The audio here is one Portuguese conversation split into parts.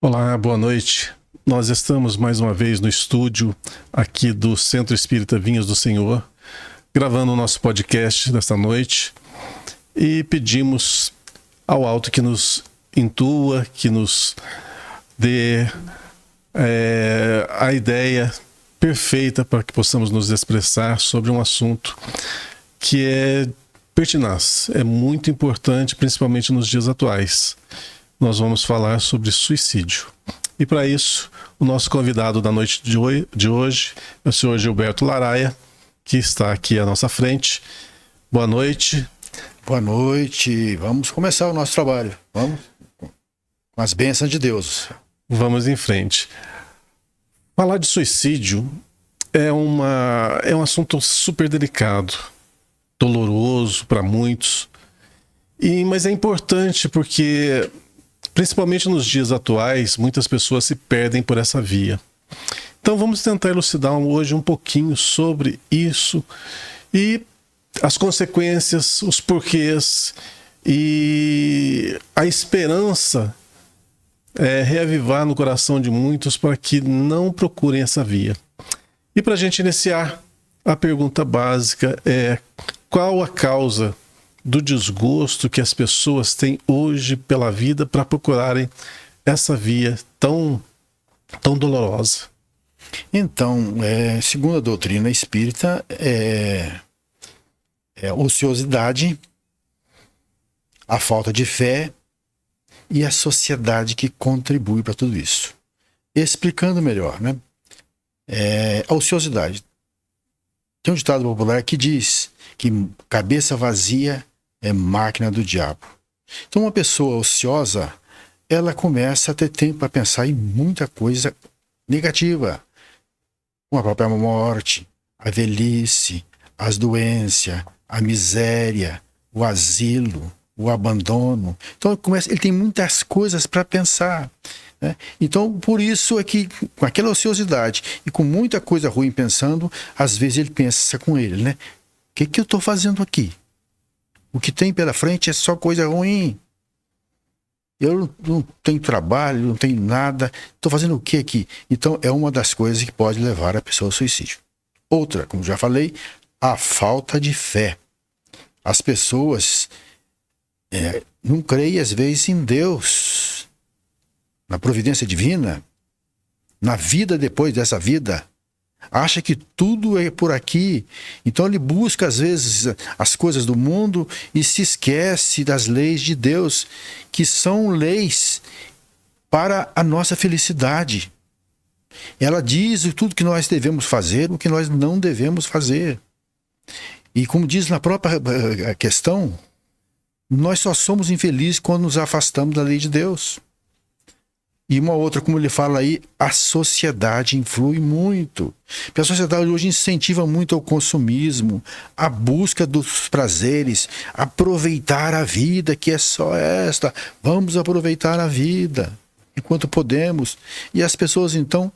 Olá, boa noite. Nós estamos mais uma vez no estúdio aqui do Centro Espírita Vinhas do Senhor, gravando o nosso podcast desta noite e pedimos ao alto que nos intua, que nos dê a ideia perfeita para que possamos nos expressar sobre um assunto que é pertinaz, é muito importante, principalmente nos dias atuais. Nós vamos falar sobre suicídio. E para isso, o nosso convidado da noite de hoje é o senhor Gilberto Laraia, que está aqui à nossa frente. Boa noite. Boa noite. Vamos começar o nosso trabalho. Vamos com as bênçãos de Deus. Vamos em frente. Falar de suicídio é um assunto super delicado, doloroso para muitos, mas é importante porque, principalmente nos dias atuais, muitas pessoas se perdem por essa via. Então vamos tentar elucidar hoje um pouquinho sobre isso e as consequências, os porquês e a esperança reavivar no coração de muitos para que não procurem essa via. E para a gente iniciar, a pergunta básica é: qual a causa do desgosto que as pessoas têm hoje pela vida para procurarem essa via tão dolorosa? Então, segundo a doutrina espírita, é a ociosidade, a falta de fé e a sociedade que contribui para tudo isso. Explicando melhor, né? A ociosidade. Tem um ditado popular que diz que cabeça vazia é máquina do diabo. Então, uma pessoa ociosa, ela começa a ter tempo para pensar em muita coisa negativa, como a própria morte, a velhice, as doenças, a miséria, o asilo, o abandono. Então, ele tem muitas coisas para pensar, né? Então, por isso é que, com aquela ociosidade e com muita coisa ruim pensando, às vezes ele pensa com ele, né? O que eu estou fazendo aqui? O que tem pela frente é só coisa ruim. Eu não tenho trabalho, não tenho nada. Estou fazendo o que aqui? Então, é uma das coisas que pode levar a pessoa ao suicídio. Outra, como já falei, a falta de fé. As pessoas não creem, às vezes, em Deus, na providência divina, na vida depois dessa vida. Acha que tudo é por aqui. Então ele busca, às vezes, as coisas do mundo e se esquece das leis de Deus, que são leis para a nossa felicidade. Ela diz tudo que nós devemos fazer, o que nós não devemos fazer. E como diz na própria questão, nós só somos infelizes quando nos afastamos da lei de Deus. E uma outra, como ele fala aí, a sociedade influi muito. Porque a sociedade hoje incentiva muito ao consumismo, a busca dos prazeres, aproveitar a vida, que é só esta. Vamos aproveitar a vida enquanto podemos. E as pessoas, então,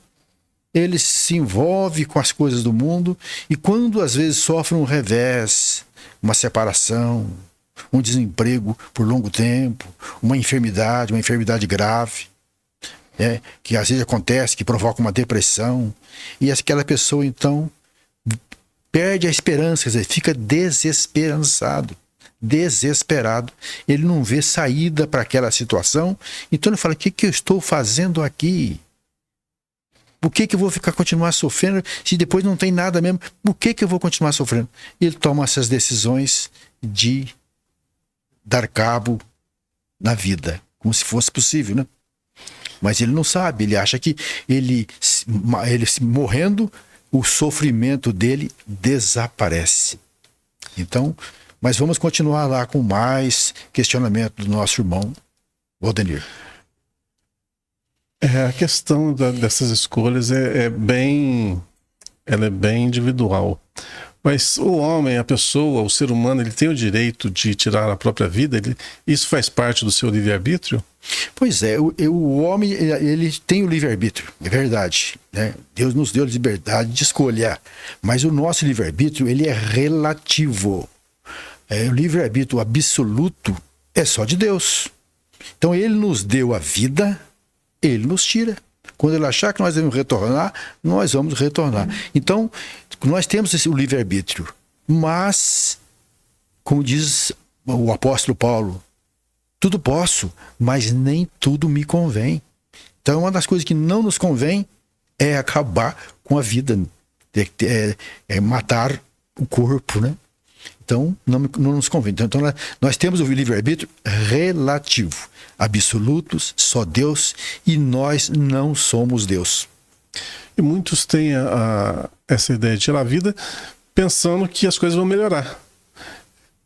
eles se envolvem com as coisas do mundo e quando às vezes sofrem um revés, uma separação, um desemprego por longo tempo, uma enfermidade grave, que às vezes acontece, que provoca uma depressão, e aquela pessoa então perde a esperança, quer dizer, fica desesperado, ele não vê saída para aquela situação, então ele fala: o que eu estou fazendo aqui? Por que eu vou continuar sofrendo se depois não tem nada mesmo? Por que eu vou continuar sofrendo? E ele toma essas decisões de dar cabo na vida, como se fosse possível, né? Mas ele não sabe, ele acha que ele morrendo, o sofrimento dele desaparece. Então, mas vamos continuar lá com mais questionamento do nosso irmão Waldenir. A questão dessas escolhas é bem individual. Mas o homem, a pessoa, o ser humano, ele tem o direito de tirar a própria vida? Isso faz parte do seu livre-arbítrio? Pois é, o homem, ele tem o livre-arbítrio, é verdade, né? Deus nos deu a liberdade de escolher, mas o nosso livre-arbítrio, ele é relativo. O livre-arbítrio absoluto é só de Deus. Então ele nos deu a vida ele nos tira. Quando ele achar que nós devemos retornar, nós vamos retornar. Então, nós temos o livre-arbítrio. Mas, como diz o apóstolo Paulo, tudo posso, mas nem tudo me convém. Então, uma das coisas que não nos convém é acabar com a vida, é matar o corpo, né? Então, não nos convém. Então, nós temos o livre-arbítrio relativo. Absolutos, só Deus, e nós não somos Deus. E muitos têm essa ideia de tirar a vida pensando que as coisas vão melhorar.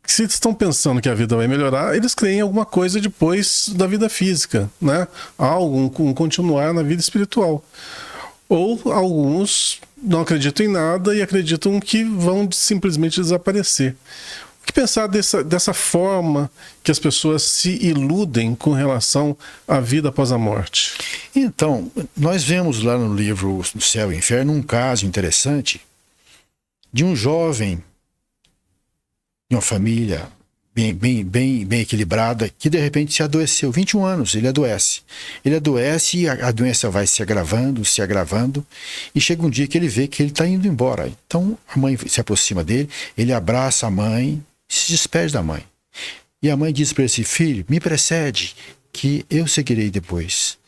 Se estão pensando que a vida vai melhorar, eles creem em alguma coisa depois da vida física, né? Algo, continuar na vida espiritual. Ou alguns não acreditam em nada e acreditam que vão simplesmente desaparecer. O que pensar dessa forma que as pessoas se iludem com relação à vida após a morte? Então, nós vemos lá no livro No Céu e Inferno um caso interessante de um jovem de uma família bem equilibrada, que de repente se adoeceu. 21 anos, ele adoece. Ele adoece e a doença vai se agravando, e chega um dia que ele vê que ele está indo embora. Então a mãe se aproxima dele, ele abraça a mãe, se despede da mãe. E a mãe diz para esse filho: me precede, que eu seguirei depois.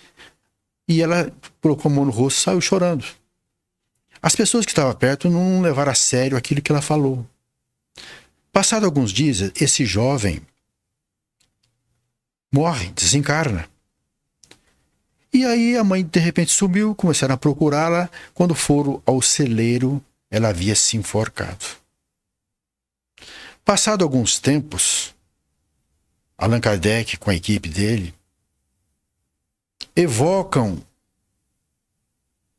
E ela colocou a mão no rosto e saiu chorando. As pessoas que estavam perto não levaram a sério aquilo que ela falou. Passado alguns dias, esse jovem morre, desencarna. E aí a mãe de repente sumiu, começaram a procurá-la. Quando foram ao celeiro, ela havia se enforcado. Passado alguns tempos, Allan Kardec, com a equipe dele, evocam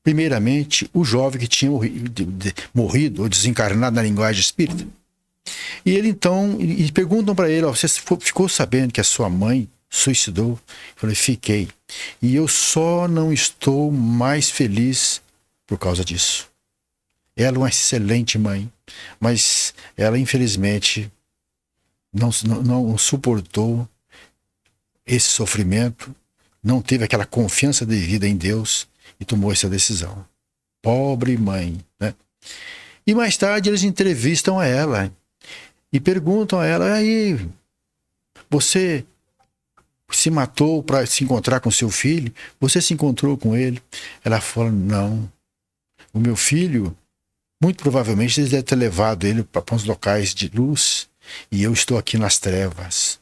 primeiramente o jovem que tinha morrido ou desencarnado na linguagem espírita. E ele então, e perguntam para ele: você ficou sabendo que a sua mãe suicidou? Eu falei: fiquei. E eu só não estou mais feliz por causa disso. Ela é uma excelente mãe, mas ela infelizmente não suportou esse sofrimento, não teve aquela confiança devida em Deus e tomou essa decisão. Pobre mãe, né? E mais tarde eles entrevistam a ela e perguntam a ela: aí, você se matou para se encontrar com seu filho? Você se encontrou com ele? Ela fala: não. O meu filho, muito provavelmente, eles devem ter levado ele para uns locais de luz e eu estou aqui nas trevas.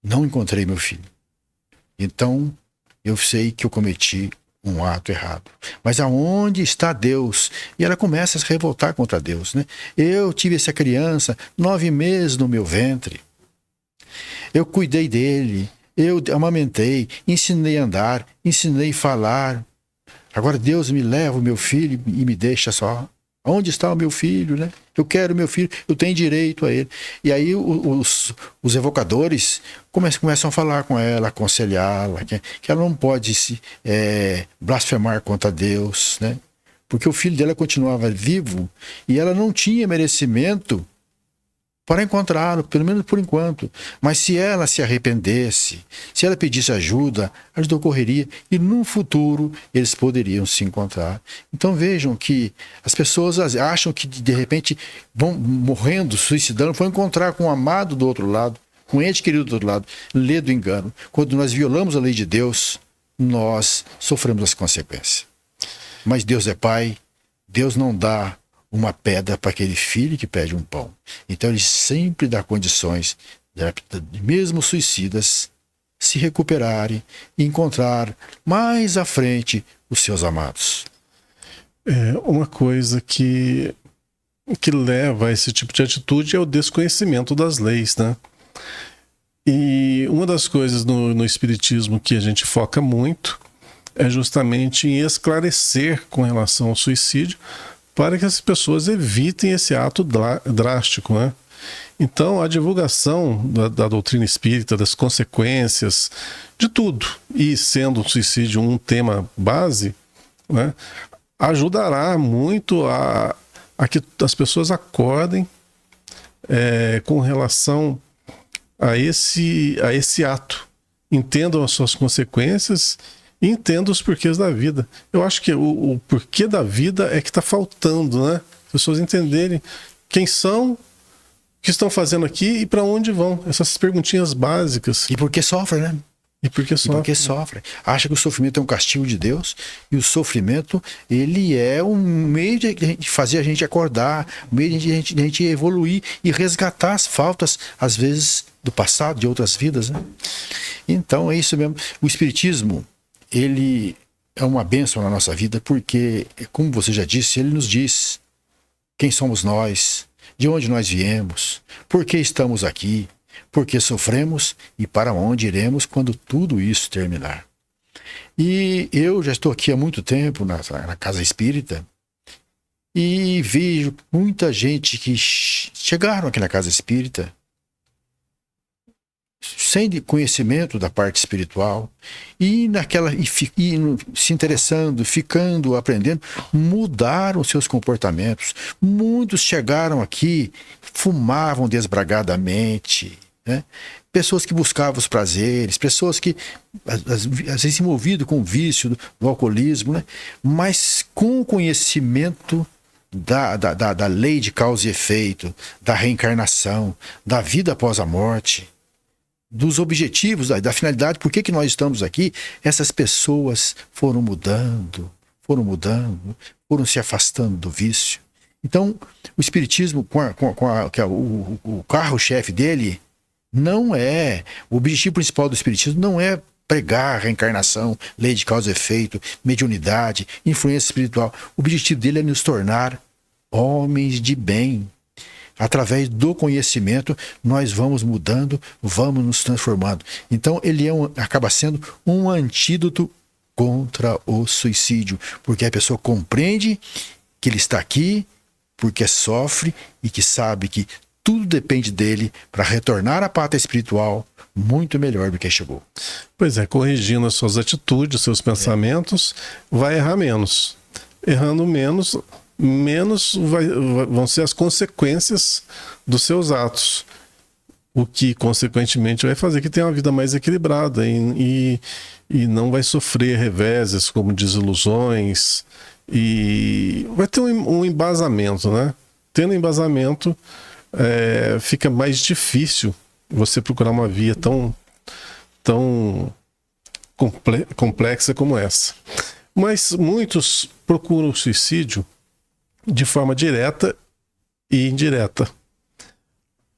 Não encontrei meu filho. Então, eu sei que eu cometi um ato errado. Mas aonde está Deus? E ela começa a se revoltar contra Deus, né? Eu tive essa criança 9 meses no meu ventre. Eu cuidei dele, eu amamentei, ensinei a andar, ensinei a falar. Agora Deus me leva o meu filho e me deixa só. Onde está o meu filho, né? Eu quero meu filho, eu tenho direito a ele. E aí os evocadores começam a falar com ela, aconselhá-la, que ela não pode se blasfemar contra Deus, né? Porque o filho dela continuava vivo e ela não tinha merecimento para encontrá-lo, pelo menos por enquanto. Mas se ela se arrependesse, se ela pedisse ajuda ocorreria e no futuro eles poderiam se encontrar. Então vejam que as pessoas acham que de repente vão morrendo, suicidando, vão encontrar com um amado do outro lado, com um ente querido do outro lado. Lê do engano. Quando nós violamos a lei de Deus, nós sofremos as consequências. Mas Deus é Pai, Deus não dá uma pedra para aquele filho que pede um pão. Então ele sempre dá condições de mesmo suicidas se recuperarem e encontrar mais à frente os seus amados. É uma coisa que leva a esse tipo de atitude é o desconhecimento das leis, né? E uma das coisas no Espiritismo que a gente foca muito é justamente em esclarecer com relação ao suicídio, para que as pessoas evitem esse ato drástico, né? Então, a divulgação da doutrina espírita, das consequências, de tudo, e sendo o suicídio um tema base, né, ajudará muito a que as pessoas acordem com relação a esse ato entendam as suas consequências e entendam os porquês da vida. Eu acho que o porquê da vida é que está faltando, né? As pessoas entenderem quem são, o que estão fazendo aqui e para onde vão. Essas perguntinhas básicas. E por que sofre, né? E por que sofre? E por que sofre? Acha que o sofrimento é um castigo de Deus, e o sofrimento, ele é um meio de fazer a gente acordar, um meio de a gente evoluir e resgatar as faltas, às vezes, do passado, de outras vidas, né? Então, é isso mesmo. O Espiritismo, ele é uma bênção na nossa vida, porque, como você já disse, ele nos diz quem somos nós, de onde nós viemos, por que estamos aqui, por que sofremos e para onde iremos quando tudo isso terminar. E eu já estou aqui há muito tempo na casa espírita e vejo muita gente que chegaram aqui na casa espírita sem conhecimento da parte espiritual e se interessando, ficando, aprendendo, mudaram seus comportamentos. Muitos chegaram aqui, fumavam desbragadamente, né? Pessoas que buscavam os prazeres, pessoas que às vezes se envolviam com o vício do alcoolismo, né? Mas com o conhecimento da lei de causa e efeito, da reencarnação, da vida após a morte, dos objetivos, da finalidade, por que nós estamos aqui, essas pessoas foram mudando, foram se afastando do vício. Então, o Espiritismo, o carro-chefe dele, não é, o objetivo principal do Espiritismo não é pregar reencarnação, lei de causa e efeito, mediunidade, influência espiritual. O objetivo dele é nos tornar homens de bem. Através do conhecimento, nós vamos mudando, vamos nos transformando. Então, ele acaba sendo um antídoto contra o suicídio, porque a pessoa compreende que ele está aqui porque sofre e que sabe que tudo depende dele para retornar à pátria espiritual muito melhor do que chegou. Pois é, corrigindo as suas atitudes, seus pensamentos, vai errar menos. Errando menos vão ser as consequências dos seus atos. O que, consequentemente, vai fazer que tenha uma vida mais equilibrada e não vai sofrer reveses como desilusões e vai ter um embasamento, né? Tendo embasamento, fica mais difícil você procurar uma via tão complexa como essa. Mas muitos procuram o suicídio de forma direta e indireta.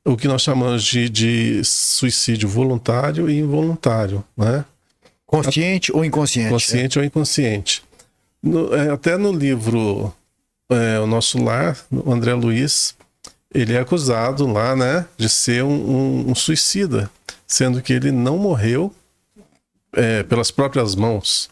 O que nós chamamos de suicídio voluntário e involuntário, né? Consciente ou inconsciente? Consciente ou inconsciente. Até no livro O Nosso Lar, o André Luiz, ele é acusado lá, né, de ser um suicida, sendo que ele não morreu pelas próprias mãos.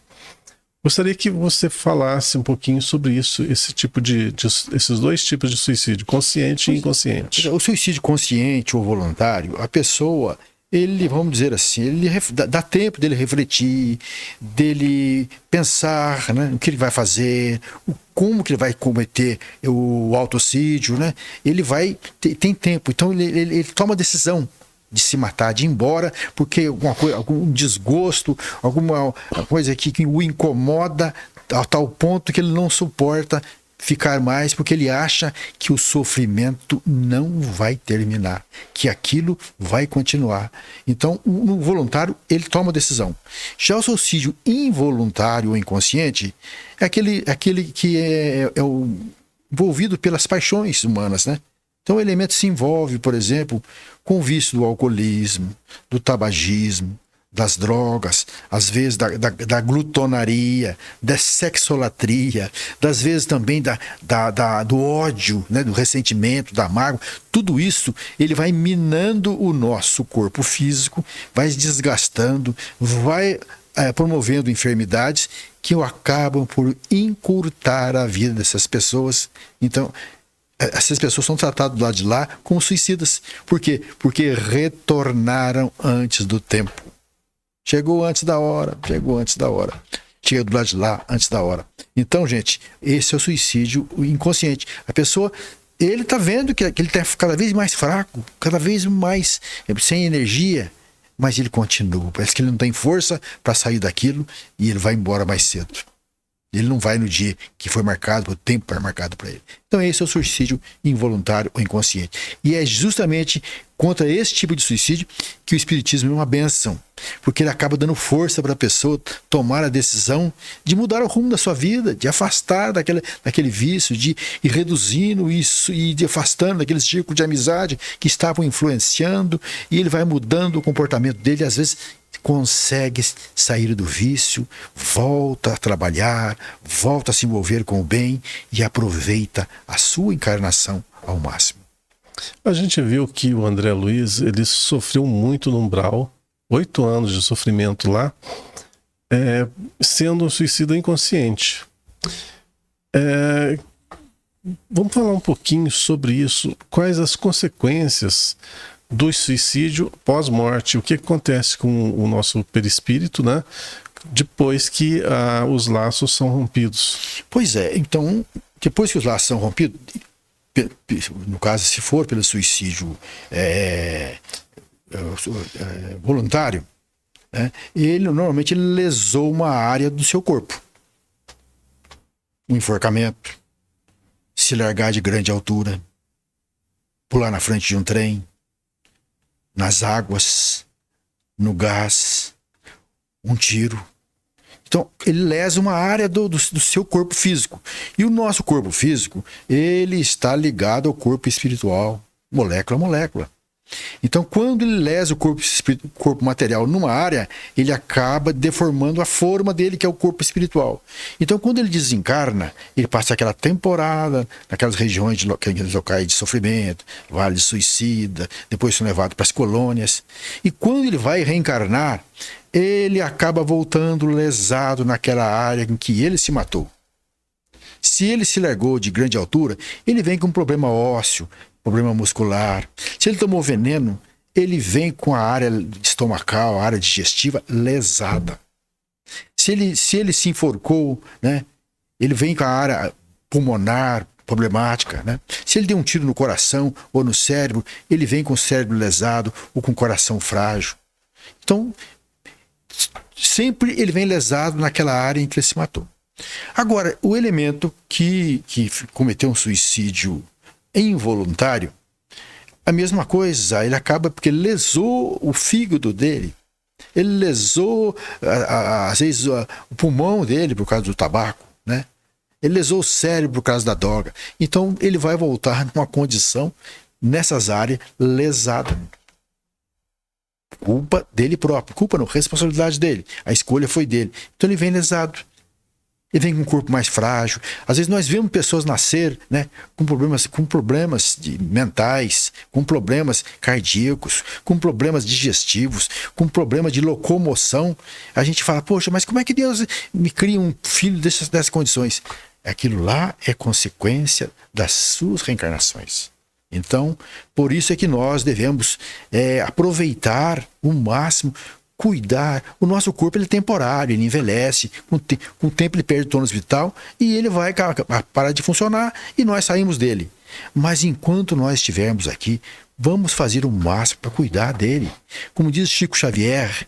Gostaria que você falasse um pouquinho sobre isso, esses dois tipos de suicídio, consciente e inconsciente. O suicídio consciente ou voluntário, a pessoa, ele, vamos dizer assim, ele dá tempo dele refletir, dele pensar, né, o que ele vai fazer, como que ele vai cometer o autocídio, né? Ele tem tempo, então ele toma a decisão de se matar, de ir embora, porque algum desgosto, alguma coisa que o incomoda a tal ponto que ele não suporta ficar mais, porque ele acha que o sofrimento não vai terminar, que aquilo vai continuar. Então, no voluntário, ele toma a decisão. Já o suicídio involuntário ou inconsciente é aquele que é envolvido pelas paixões humanas, né? Então o elemento se envolve, por exemplo, com o vício do alcoolismo, do tabagismo, das drogas, às vezes da glutonaria, da sexolatria, das vezes também do ódio, né, do ressentimento, da mágoa. Tudo isso ele vai minando o nosso corpo físico, vai desgastando, vai promovendo enfermidades que acabam por encurtar a vida dessas pessoas. Então, essas pessoas são tratadas do lado de lá como suicidas. Por quê? Porque retornaram antes do tempo. Chegou antes da hora. Chega do lado de lá antes da hora. Então, gente, esse é o suicídio inconsciente. A pessoa, ele está vendo que ele está cada vez mais fraco, cada vez mais sem energia, mas ele continua. Parece que ele não tem força para sair daquilo e ele vai embora mais cedo. Ele não vai no dia que foi marcado, o tempo foi marcado para ele. Então esse é o suicídio involuntário ou inconsciente. E é justamente contra esse tipo de suicídio que o Espiritismo é uma bênção. Porque ele acaba dando força para a pessoa tomar a decisão de mudar o rumo da sua vida, de afastar daquele vício, de ir reduzindo isso e de afastando daquele círculo de amizade que estavam influenciando, e ele vai mudando o comportamento dele, às vezes consegue sair do vício, volta a trabalhar, volta a se envolver com o bem e aproveita a sua encarnação ao máximo. A gente viu que o André Luiz, ele sofreu muito no umbral, 8 anos de sofrimento lá, sendo um suicida inconsciente. Vamos falar um pouquinho sobre isso. Quais as consequências do suicídio pós-morte? O que acontece com o nosso perispírito, né? Depois que os laços são rompidos. Pois é, então, depois que os laços são rompidos, no caso, se for pelo suicídio voluntário, né, ele normalmente lesou uma área do seu corpo. Um enforcamento, se largar de grande altura, pular na frente de um trem, nas águas, no gás, um tiro. Então, ele lesa uma área do seu corpo físico. E o nosso corpo físico, ele está ligado ao corpo espiritual, molécula a molécula. Então, quando ele lesa o corpo material numa área, ele acaba deformando a forma dele, que é o corpo espiritual. Então, quando ele desencarna, ele passa aquela temporada naquelas regiões, aqueles locais de sofrimento, vale de suicida, depois são levados para as colônias. E quando ele vai reencarnar, ele acaba voltando lesado naquela área em que ele se matou. Se ele se largou de grande altura, ele vem com um problema ósseo, problema muscular. Se ele tomou veneno, ele vem com a área estomacal, a área digestiva lesada. Se ele se enforcou, né, ele vem com a área pulmonar problemática, né? Se ele deu um tiro no coração ou no cérebro, ele vem com o cérebro lesado ou com o coração frágil. Então, sempre ele vem lesado naquela área em que ele se matou. Agora, o elemento que cometeu um suicídio involuntário, a mesma coisa, ele acaba porque ele lesou o fígado dele, ele lesou às vezes o pulmão dele por causa do tabaco, né? Ele lesou o cérebro por causa da droga. Então ele vai voltar numa condição nessas áreas lesada. Culpa dele próprio, culpa não, responsabilidade dele, a escolha foi dele. Então ele vem lesado. Ele vem com um corpo mais frágil. Às vezes nós vemos pessoas nascer, né, com problemas mentais, com problemas cardíacos, com problemas digestivos, com problemas de locomoção. A gente fala, poxa, mas como é que Deus me cria um filho dessas condições? Aquilo lá é consequência das suas reencarnações. Então, por isso é que nós devemos aproveitar o máximo, cuidar. O nosso corpo ele é temporário, ele envelhece, com o tempo ele perde o tônus vital e ele vai parar de funcionar e nós saímos dele. Mas enquanto nós estivermos aqui, vamos fazer o máximo para cuidar dele. Como diz Chico Xavier,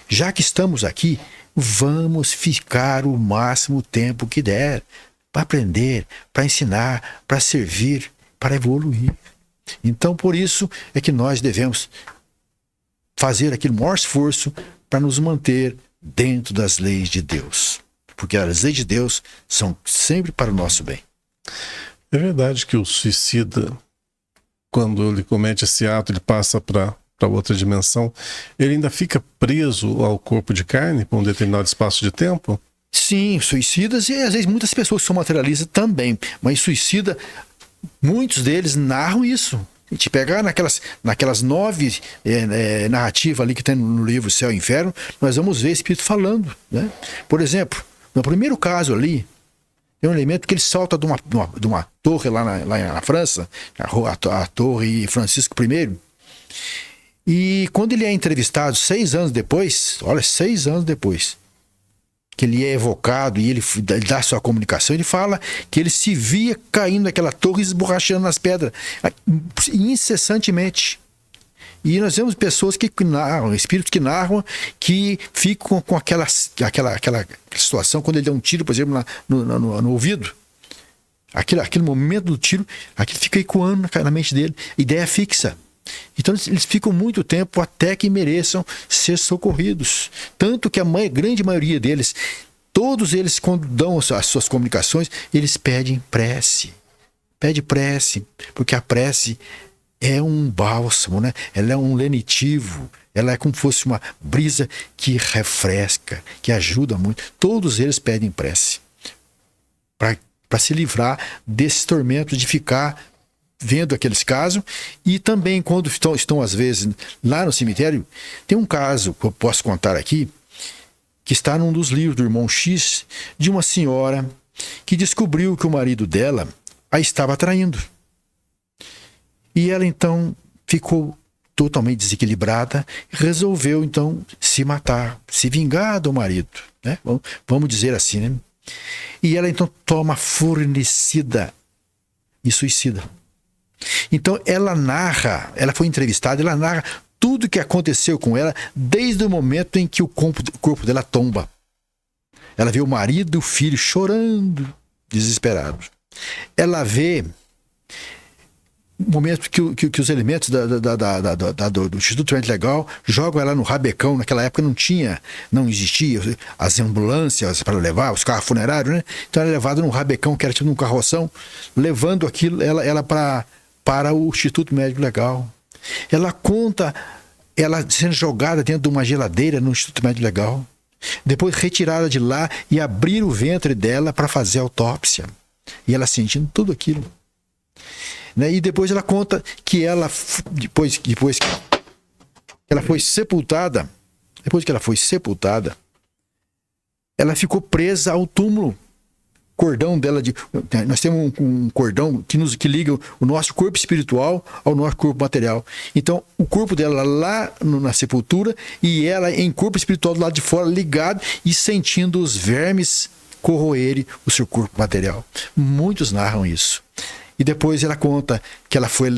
já que estamos aqui, vamos ficar o máximo tempo que der para aprender, para ensinar, para servir, para evoluir. Então, por isso é que nós devemos fazer aquele maior esforço para nos manter dentro das leis de Deus. Porque as leis de Deus são sempre para o nosso bem. É verdade que o suicida, quando ele comete esse ato, ele passa para outra dimensão, ele ainda fica preso ao corpo de carne por um determinado espaço de tempo? Sim, suicidas, e às vezes muitas pessoas que são materialistas também, mas suicida, muitos deles narram isso. A gente pegar naquelas 9 narrativas ali que tem no livro Céu e Inferno, nós vamos ver Espírito falando, né? Por exemplo, no primeiro caso ali, tem um elemento que ele salta de uma torre lá na França, a Torre Francisco I, e quando ele é entrevistado 6 anos depois, olha, 6 anos depois, que ele é evocado e ele dá sua comunicação, ele fala que ele se via caindo daquela torre, esborrachando nas pedras, incessantemente. E nós vemos pessoas que narram, espíritos que narram, que ficam com aquela situação, quando ele dá um tiro, por exemplo, no ouvido. Aquele momento do tiro, aquilo fica ecoando na mente dele, ideia fixa. Então eles ficam muito tempo até que mereçam ser socorridos. Tanto que a grande maioria deles, todos eles, quando dão as suas comunicações, eles pedem prece. Pede prece, porque a prece é um bálsamo, né? Ela é um lenitivo, ela é como se fosse uma brisa que refresca, que ajuda muito. Todos eles pedem prece para se livrar desse tormento de ficar vendo aqueles casos. E também quando estão às vezes lá no cemitério, tem um caso que eu posso contar aqui, que está num dos livros do irmão X, de uma senhora que descobriu que o marido dela a estava traindo. E ela então ficou totalmente desequilibrada e resolveu então se matar, se vingar do marido, né? Vamos dizer assim, né? E ela então toma fornicida e suicida. Então ela foi entrevistada, ela narra tudo o que aconteceu com ela desde o momento em que o corpo dela tomba. Ela vê o marido e o filho chorando, desesperados. Ela vê o momento que os elementos do Instituto Médico Legal jogam ela no rabecão. Naquela época não existia as ambulâncias para levar, os carros funerários, né? Então ela é levada num rabecão, que era tipo um carroção, levando aquilo, ela para o Instituto Médico Legal. Ela conta ela sendo jogada dentro de uma geladeira no Instituto Médico Legal, depois retirada de lá e abrir o ventre dela para fazer autópsia. E ela sentindo tudo aquilo. Né? E depois ela conta que ela, depois que ela foi sepultada, ela ficou presa ao túmulo. Cordão dela nós temos um cordão que liga o nosso corpo espiritual ao nosso corpo material. Então o corpo dela lá na sepultura e ela em corpo espiritual do lado de fora, ligado e sentindo os vermes corroerem o seu corpo material. Muitos narram isso. E depois ela conta que ela foi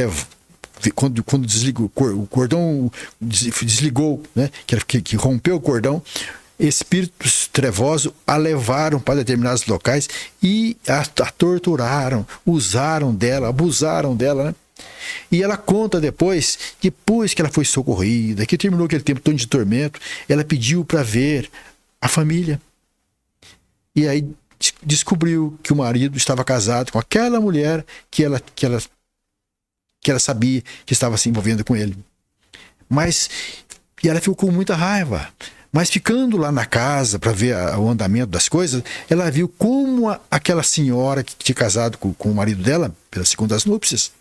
quando desligou o cordão, desligou, né? que rompeu o cordão, espíritos trevosos a levaram para determinados locais e a torturaram, usaram dela, abusaram dela, né? E ela conta depois que ela foi socorrida, que terminou aquele tempo todo de tormento, ela pediu para ver a família. E aí descobriu que o marido estava casado com aquela mulher que ela sabia que estava se envolvendo com ele. E ela ficou com muita raiva. Mas ficando lá na casa para ver o andamento das coisas, ela viu como aquela senhora que tinha casado com o marido dela, pelas segundas núpcias,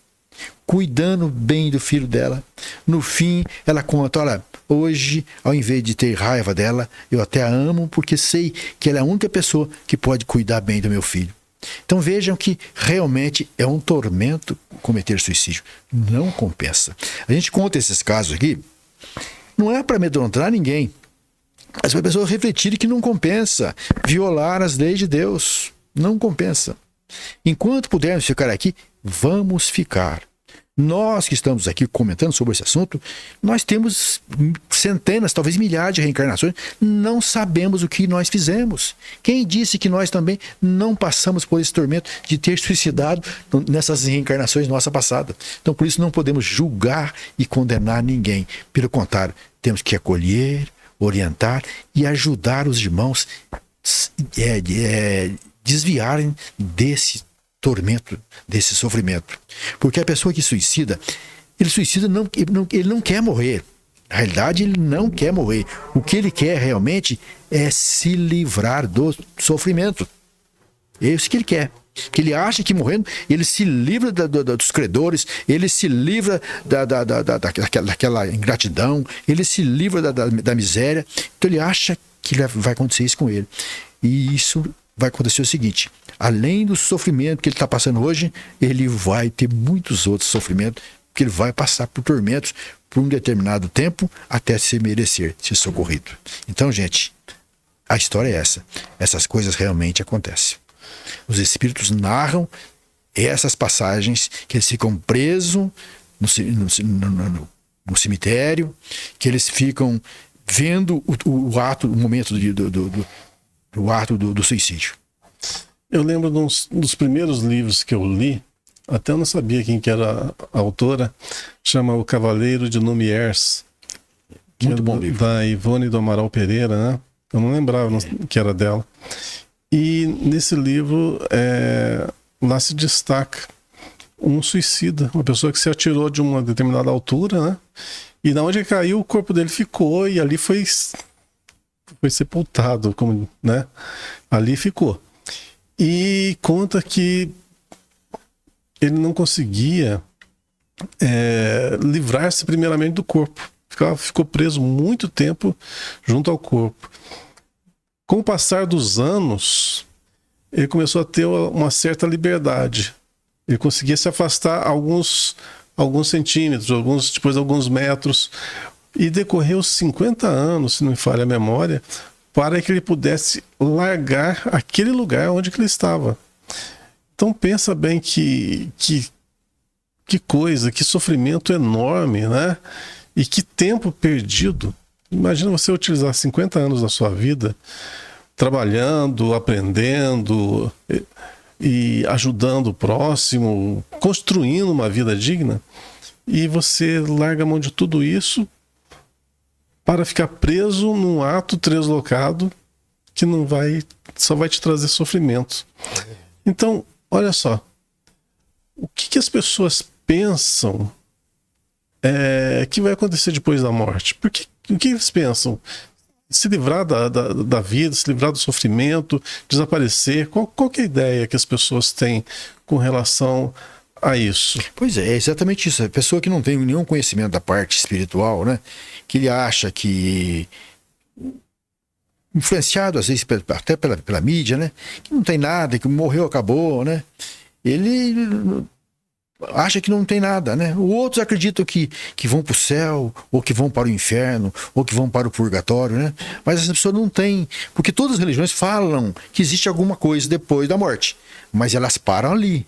cuidando bem do filho dela. No fim, ela conta, olha, hoje, ao invés de ter raiva dela, eu até a amo porque sei que ela é a única pessoa que pode cuidar bem do meu filho. Então vejam que realmente é um tormento cometer suicídio. Não compensa. A gente conta esses casos aqui, não é para amedrontar ninguém, mas para a pessoa refletir que não compensa violar as leis de Deus. Não compensa. Enquanto pudermos ficar aqui, vamos ficar. Nós que estamos aqui comentando sobre esse assunto, nós temos centenas, talvez milhares de reencarnações, não sabemos o que nós fizemos. Quem disse que nós também não passamos por esse tormento de ter suicidado nessas reencarnações nossa passada? Então, por isso, não podemos julgar e condenar ninguém. Pelo contrário, temos que acolher, orientar e ajudar os irmãos desviarem desse tormento, desse sofrimento. Porque a pessoa que suicida, ele não quer morrer. Na realidade, ele não quer morrer. O que ele quer realmente é se livrar do sofrimento. É isso que ele quer. Que ele acha que morrendo, ele se livra dos credores, ele se livra daquela ingratidão, ele se livra da miséria. Então ele acha que vai acontecer isso com ele. E isso vai acontecer o seguinte: além do sofrimento que ele está passando hoje, ele vai ter muitos outros sofrimentos, porque ele vai passar por tormentos por um determinado tempo até se merecer ser socorrido. Então, gente, a história é essa. Essas coisas realmente acontecem. Os espíritos narram essas passagens que eles ficam presos no cemitério, que eles ficam vendo o ato, o momento do ato do suicídio. Eu lembro dos primeiros livros que eu li, até eu não sabia quem que era a autora, chama O Cavaleiro de Lumières, Muito bom livro. da Ivone do Amaral Pereira, né? Eu não lembrava que era dela. E nesse livro, lá se destaca um suicida, uma pessoa que se atirou de uma determinada altura, né? E na onde caiu, o corpo dele ficou e ali foi sepultado, como, né? Ali ficou. E conta que ele não conseguia livrar-se primeiramente do corpo. Ficou preso muito tempo junto ao corpo. Com o passar dos anos, ele começou a ter uma certa liberdade. Ele conseguia se afastar alguns centímetros, depois alguns metros. E decorreu 50 anos, se não me falha a memória, para que ele pudesse largar aquele lugar onde que ele estava. Então pensa bem que coisa, que sofrimento enorme, né? E que tempo perdido. Imagina você utilizar 50 anos da sua vida trabalhando, aprendendo e ajudando o próximo, construindo uma vida digna, e você larga a mão de tudo isso para ficar preso num ato translocado que só vai te trazer sofrimento. Então, olha só, o que as pessoas pensam que vai acontecer depois da morte? O que eles pensam? Se livrar da vida, se livrar do sofrimento, desaparecer? Qual que é a ideia que as pessoas têm com relação a isso? Pois é exatamente isso. A pessoa que não tem nenhum conhecimento da parte espiritual, né? Que ele acha que, influenciado às vezes até pela mídia, né? Que não tem nada, que morreu, acabou, né? Ele acha que não tem nada, né? Outros acreditam que vão para o céu, ou que vão para o inferno, ou que vão para o purgatório, né? Mas essa pessoa não tem, porque todas as religiões falam que existe alguma coisa depois da morte, mas elas param ali.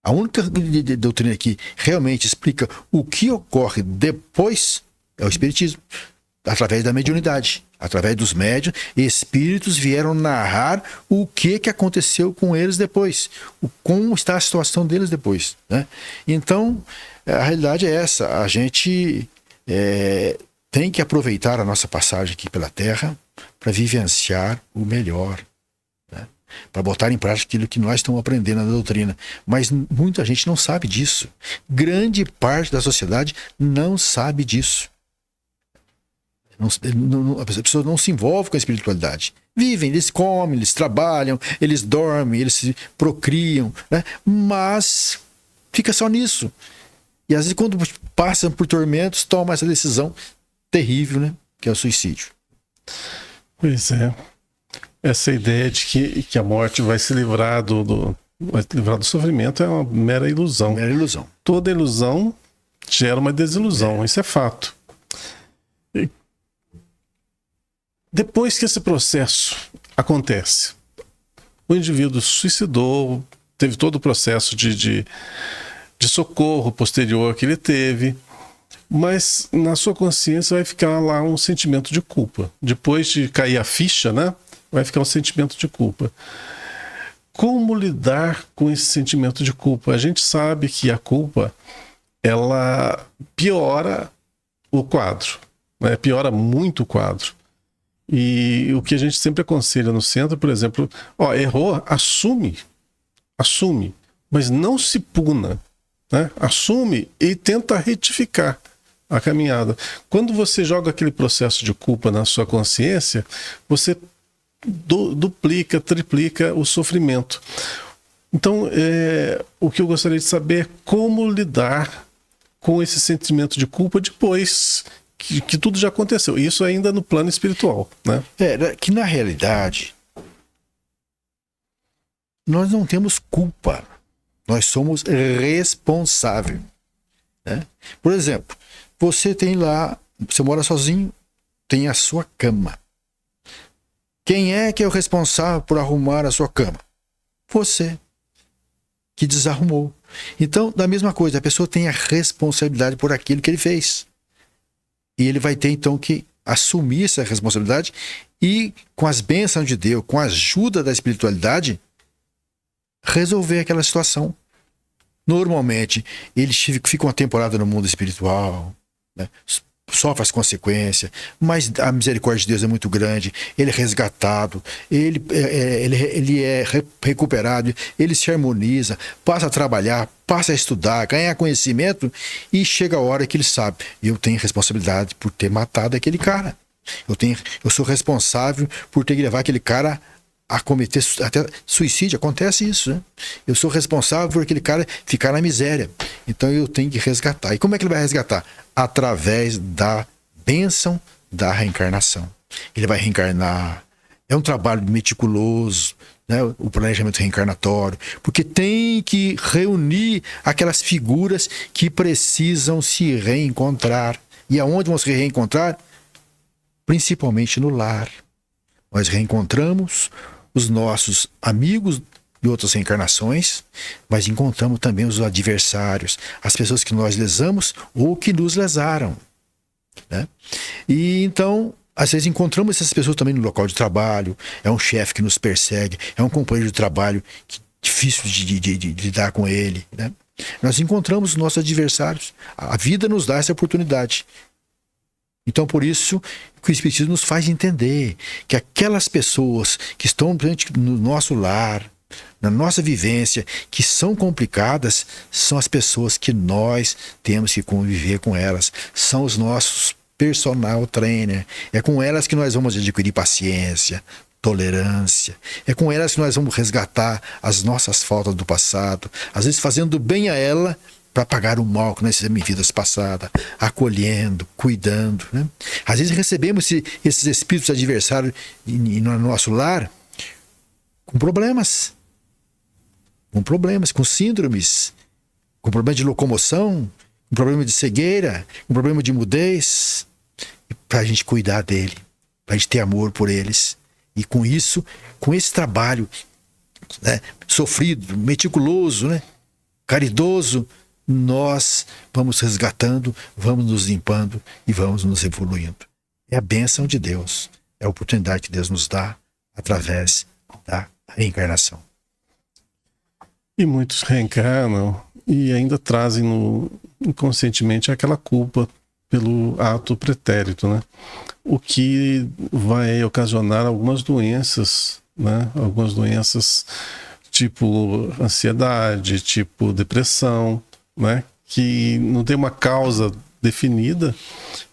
A única doutrina que realmente explica o que ocorre depois é o Espiritismo, através da mediunidade. Através dos médiuns, espíritos vieram narrar o que aconteceu com eles depois, como está a situação deles depois, né? Então, a realidade é essa. A gente tem que aproveitar a nossa passagem aqui pela Terra para vivenciar o melhor, né? Para botar em prática aquilo que nós estamos aprendendo na doutrina. Mas muita gente não sabe disso. Grande parte da sociedade não sabe disso. As pessoas não se envolvem com a espiritualidade. Vivem, eles comem, eles trabalham, eles dormem, eles se procriam, né? Mas fica só nisso. E às vezes, quando passam por tormentos, tomam essa decisão terrível, né? Que é o suicídio. Pois é. Essa ideia de que a morte vai se livrar vai se livrar do sofrimento é uma mera ilusão. Mera ilusão. Toda ilusão gera uma desilusão. Isso é fato. Depois que esse processo acontece, o indivíduo suicidou, teve todo o processo de socorro posterior que ele teve, mas na sua consciência vai ficar lá um sentimento de culpa. Depois de cair a ficha, né, vai ficar um sentimento de culpa. Como lidar com esse sentimento de culpa? A gente sabe que a culpa, ela piora o quadro, né? Piora muito o quadro. E o que a gente sempre aconselha no centro, por exemplo, errou, assume, mas não se puna, né? Assume e tenta retificar a caminhada. Quando você joga aquele processo de culpa na sua consciência, você duplica, triplica o sofrimento. Então, o que eu gostaria de saber é como lidar com esse sentimento de culpa depois que tudo já aconteceu. Isso ainda no plano espiritual, né? Que na realidade nós não temos culpa. Nós somos responsáveis, né? Por exemplo, você mora sozinho, tem a sua cama. Quem é que é o responsável por arrumar a sua cama? Você, que desarrumou. Então, da mesma coisa, a pessoa tem a responsabilidade por aquilo que ele fez. E ele vai ter então que assumir essa responsabilidade e, com as bênçãos de Deus, com a ajuda da espiritualidade, resolver aquela situação. Normalmente, eles ficam uma temporada no mundo espiritual, né? Sofre as consequências, mas a misericórdia de Deus é muito grande. Ele é resgatado, ele é recuperado, ele se harmoniza, passa a trabalhar, passa a estudar, ganhar conhecimento, e chega a hora que ele sabe: eu tenho responsabilidade por ter matado aquele cara. Eu sou responsável por ter que levar aquele cara a cometer até suicídio. Acontece isso, né? Eu sou responsável por aquele cara ficar na miséria. Então eu tenho que resgatar. E como é que ele vai resgatar? Através da bênção da reencarnação. Ele vai reencarnar. É um trabalho meticuloso, né? O planejamento reencarnatório, porque tem que reunir aquelas figuras que precisam se reencontrar. E aonde vão se reencontrar? Principalmente no lar. Nós reencontramos os nossos amigos de outras reencarnações, mas encontramos também os adversários, as pessoas que nós lesamos ou que nos lesaram, né? E então, às vezes encontramos essas pessoas também no local de trabalho. É um chefe que nos persegue, é um companheiro de trabalho que difícil de lidar com ele, né? Nós encontramos os nossos adversários. A vida nos dá essa oportunidade. Então, por isso que o Espiritismo nos faz entender que aquelas pessoas que estão no nosso lar, na nossa vivência, que são complicadas, são as pessoas que nós temos que conviver com elas. São os nossos personal trainer. É com elas que nós vamos adquirir paciência, tolerância. É com elas que nós vamos resgatar as nossas faltas do passado, às vezes fazendo bem a ela para pagar o mal que nós fizemos em vidas passadas, acolhendo, cuidando, né? Às vezes recebemos esses espíritos adversários no nosso lar com problemas, com síndromes, com problema de locomoção, com problema de cegueira, com problema de mudez, para a gente cuidar dele, para a gente ter amor por eles. E com isso, com esse trabalho, né, sofrido, meticuloso, né, caridoso, nós vamos resgatando, vamos nos limpando e vamos nos evoluindo. É a bênção de Deus, é a oportunidade que Deus nos dá através da reencarnação. E muitos reencarnam e ainda trazem inconscientemente aquela culpa pelo ato pretérito, né? O que vai ocasionar algumas doenças, né? Algumas doenças tipo ansiedade, tipo depressão, né? Que não tem uma causa definida,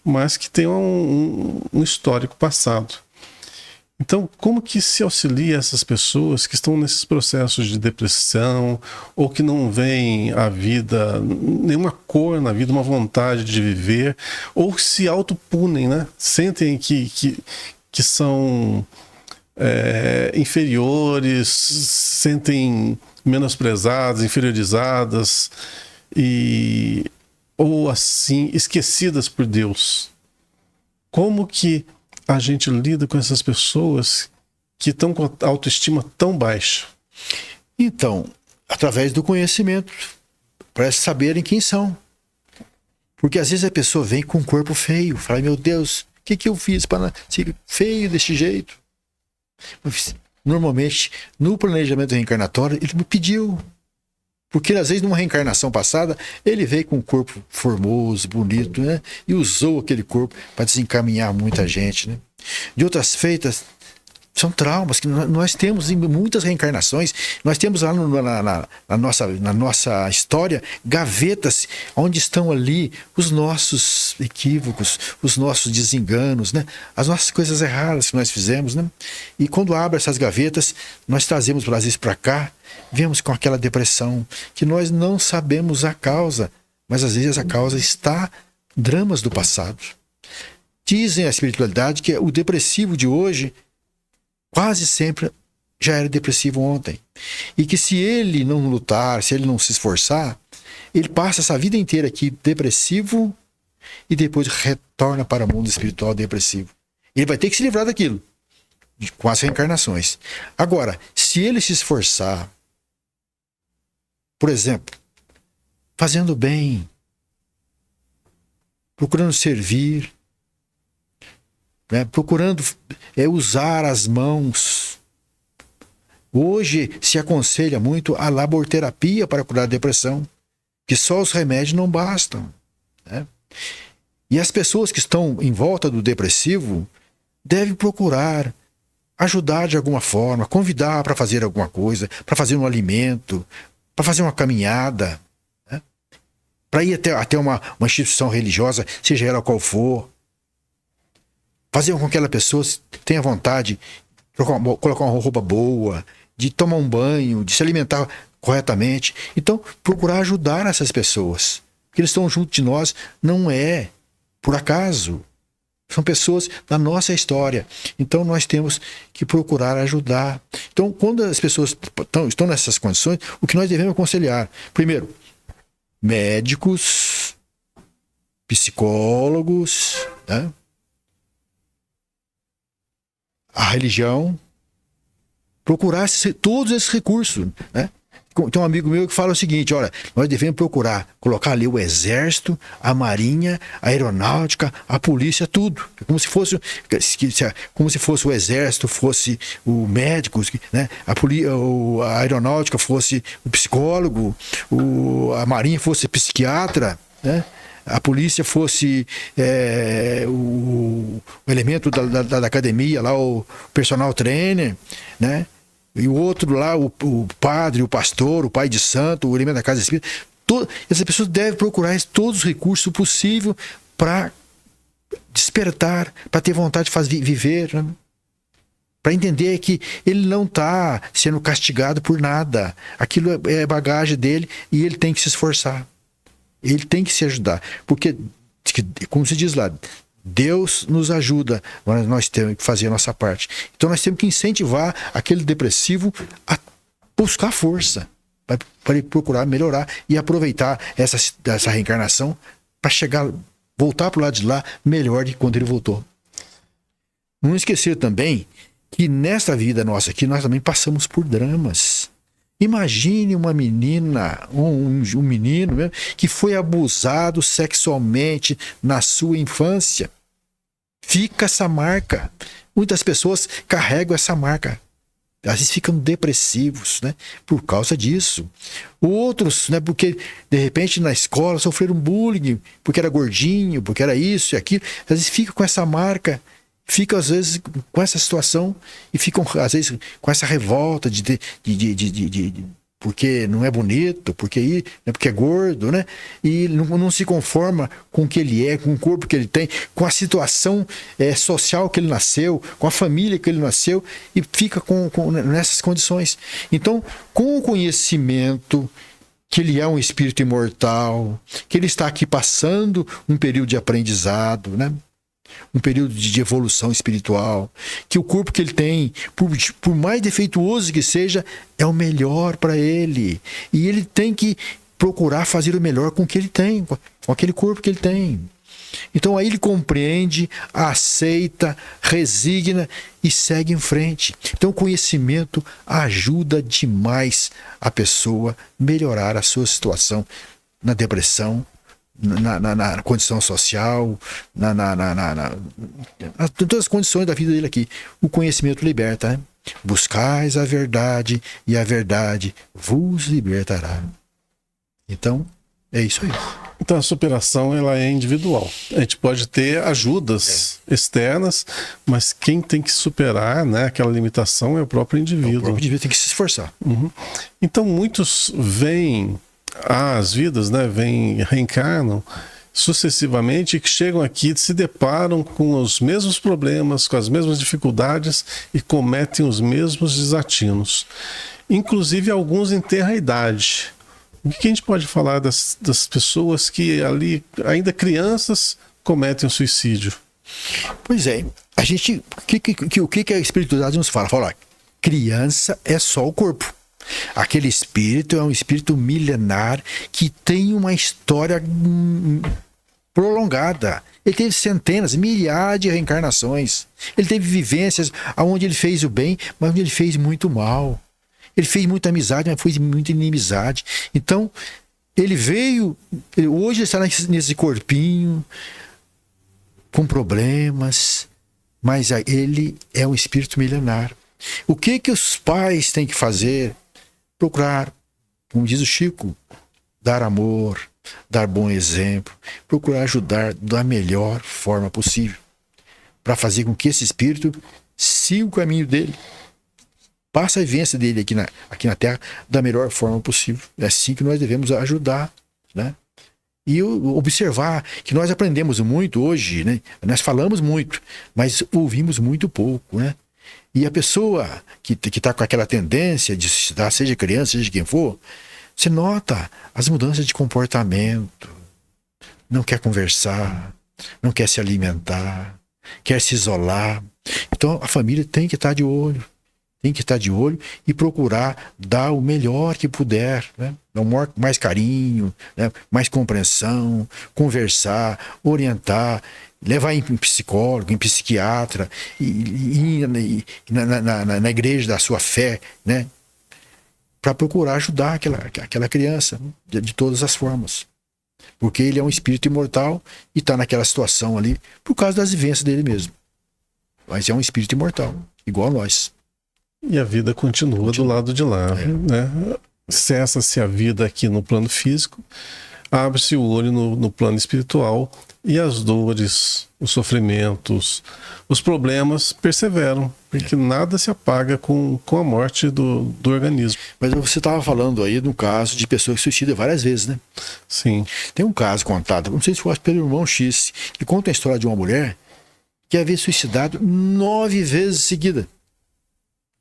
mas que tem um histórico passado. Então, como que se auxilia essas pessoas que estão nesses processos de depressão ou que não veem a vida, nenhuma cor na vida, uma vontade de viver, ou se autopunem, né? Sentem que são inferiores, sentem menosprezadas, inferiorizadas ou assim esquecidas por Deus. Como que a gente lida com essas pessoas que estão com a autoestima tão baixa? Então, através do conhecimento, para saberem quem são. Porque às vezes a pessoa vem com um corpo feio, fala: meu Deus, o que eu fiz para ser feio desse jeito? Normalmente, no planejamento reencarnatório, ele me pediu. Porque às vezes numa reencarnação passada, ele veio com um corpo formoso, bonito, né? E usou aquele corpo para desencaminhar muita gente, né? De outras feitas, são traumas que nós temos em muitas reencarnações. Nós temos lá na nossa história gavetas onde estão ali os nossos equívocos, os nossos desenganos, né? As nossas coisas erradas que nós fizemos, né? E quando abre essas gavetas, nós trazemos às vezes para cá, vemos com aquela depressão que nós não sabemos a causa, mas às vezes a causa está em dramas do passado. Dizem a espiritualidade que o depressivo de hoje quase sempre já era depressivo ontem. E que se ele não lutar, se ele não se esforçar, ele passa essa vida inteira aqui depressivo e depois retorna para o mundo espiritual depressivo. Ele vai ter que se livrar daquilo, com as reencarnações. Agora, se ele se esforçar, por exemplo, fazendo bem, procurando servir, né? Procurando usar as mãos. Hoje se aconselha muito a laborterapia para curar a depressão, que só os remédios não bastam, né? E as pessoas que estão em volta do depressivo devem procurar ajudar de alguma forma, convidar para fazer alguma coisa, para fazer um alimento, para fazer uma caminhada, né? Para ir até uma instituição religiosa, seja ela qual for. Fazer com que aquela pessoa tenha vontade de colocar uma roupa boa, de tomar um banho, de se alimentar corretamente. Então, procurar ajudar essas pessoas. Porque eles estão junto de nós, não é por acaso. São pessoas da nossa história. Então, nós temos que procurar ajudar. Então, quando as pessoas estão nessas condições, o que nós devemos aconselhar? Primeiro, médicos, psicólogos, né? A religião, procurar todos esses recursos, né? Tem um amigo meu que fala o seguinte: olha, nós devemos procurar colocar ali o exército, a marinha, a aeronáutica, a polícia, tudo. Como se fosse o exército, fosse o médico, né? A aeronáutica fosse o psicólogo, a marinha fosse psiquiatra, né? A polícia fosse o elemento da academia, lá o personal trainer, né? E o outro lá, o padre, o pastor, o pai de santo, o elemento da casa espírita. Essas pessoas devem procurar todos os recursos possíveis para despertar, para ter vontade de viver, né? Para entender que ele não está sendo castigado por nada. Aquilo é bagagem dele e ele tem que se esforçar. Ele tem que se ajudar. Porque, como se diz lá, Deus nos ajuda, mas nós temos que fazer a nossa parte. Então nós temos que incentivar aquele depressivo a buscar força, para ele procurar melhorar e aproveitar essa reencarnação para voltar para o lado de lá melhor do que quando ele voltou. Não esquecer também que nesta vida nossa aqui nós também passamos por dramas. Imagine uma menina, um menino mesmo, que foi abusado sexualmente na sua infância. Fica essa marca. Muitas pessoas carregam essa marca. Às vezes ficam depressivos, né, por causa disso. Outros, né, porque de repente na escola sofreram bullying, porque era gordinho, porque era isso e aquilo. Às vezes fica com essa marca. Ficam às vezes com essa situação e ficam às vezes com essa revolta porque não é bonito, porque é gordo, né? E não se conforma com o que ele é, com o corpo que ele tem, com a situação social que ele nasceu, com a família que ele nasceu, e fica nessas condições. Então, com o conhecimento que ele é um espírito imortal, que ele está aqui passando um período de aprendizado, né? Um período de evolução espiritual, que o corpo que ele tem, por mais defeituoso que seja, é o melhor para ele. E ele tem que procurar fazer o melhor com o que ele tem, com aquele corpo que ele tem. Então aí ele compreende, aceita, resigna e segue em frente. Então o conhecimento ajuda demais a pessoa a melhorar a sua situação na depressão, na condição social, em todas as condições da vida dele aqui. O conhecimento liberta, né? Buscais a verdade e a verdade vos libertará. Então, é isso aí. Então a superação ela é individual. A gente pode ter ajudas externas, mas quem tem que superar, né, aquela limitação é o próprio indivíduo. O próprio indivíduo tem que se esforçar. Uhum. Então muitos vêm às vidas, né, reencarnam sucessivamente, que chegam aqui, se deparam com os mesmos problemas, com as mesmas dificuldades e cometem os mesmos desatinos. Inclusive alguns enterram a idade. O que a gente pode falar das pessoas que ali, ainda crianças, cometem o suicídio? Pois é, a gente, o que a espiritualidade nos fala? Fala, criança é só o corpo. Aquele espírito é um espírito milenar que tem uma história prolongada. Ele teve centenas, milhares de reencarnações. Ele teve vivências onde ele fez o bem, mas onde ele fez muito mal. Ele fez muita amizade, mas fez muita inimizade. Então, ele veio, hoje ele está nesse corpinho, com problemas, mas ele é um espírito milenar. O que os pais têm que fazer? Procurar, como diz o Chico, dar amor, dar bom exemplo, procurar ajudar da melhor forma possível, para fazer com que esse espírito siga o caminho dele, passe a vivência dele aqui na Terra da melhor forma possível. É assim que nós devemos ajudar, né? E observar que nós aprendemos muito hoje, né? Nós falamos muito, mas ouvimos muito pouco, né? E a pessoa que está com aquela tendência de suicidar, seja criança, seja quem for, você nota as mudanças de comportamento, não quer conversar, não quer se alimentar, quer se isolar. Então a família tem que estar de olho. Tem que estar de olho e procurar dar o melhor que puder, né? Dar mais carinho, né? Mais compreensão, conversar, orientar, levar em psicólogo, em psiquiatra, e na igreja da sua fé, né? Para procurar ajudar aquela criança, né? De todas as formas. Porque ele é um espírito imortal e está naquela situação ali por causa das vivências dele mesmo. Mas é um espírito imortal, igual a nós. E a vida continua do lado de lá, né? Cessa-se a vida aqui no plano físico, abre-se o olho no plano espiritual e as dores, os sofrimentos, os problemas perseveram, porque nada se apaga com a morte do organismo. Mas você estava falando aí no caso de pessoas que suicidam várias vezes, né? Sim. Tem um caso contado, não sei se foi pelo irmão X, que conta a história de uma mulher que havia suicidado 9 vezes seguida.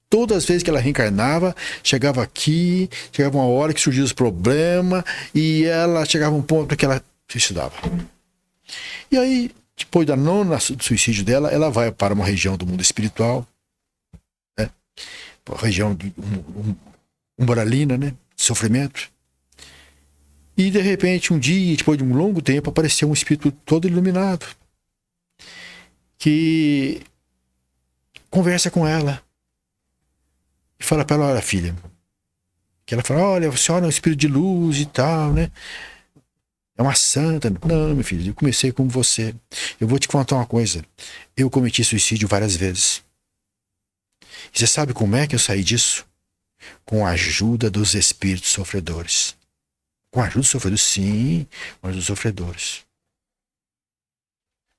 Todas as vezes que ela reencarnava, chegava uma hora que surgia os problemas e ela chegava a um ponto que ela suicidava. E aí, depois da nona suicídio dela, ela vai para uma região do mundo espiritual, né? Uma região umbralina, né? De sofrimento. E de repente, um dia, depois de um longo tempo, apareceu um espírito todo iluminado que conversa com ela. E fala para ela: olha, filha, que ela fala: olha, a senhora é um espírito de luz e tal, né? É uma santa. Não, meu filho, eu comecei como você. Eu vou te contar uma coisa. Eu cometi suicídio várias vezes. E você sabe como é que eu saí disso? Com a ajuda dos espíritos sofredores. Com a ajuda dos sofredores? Sim, com a ajuda dos sofredores.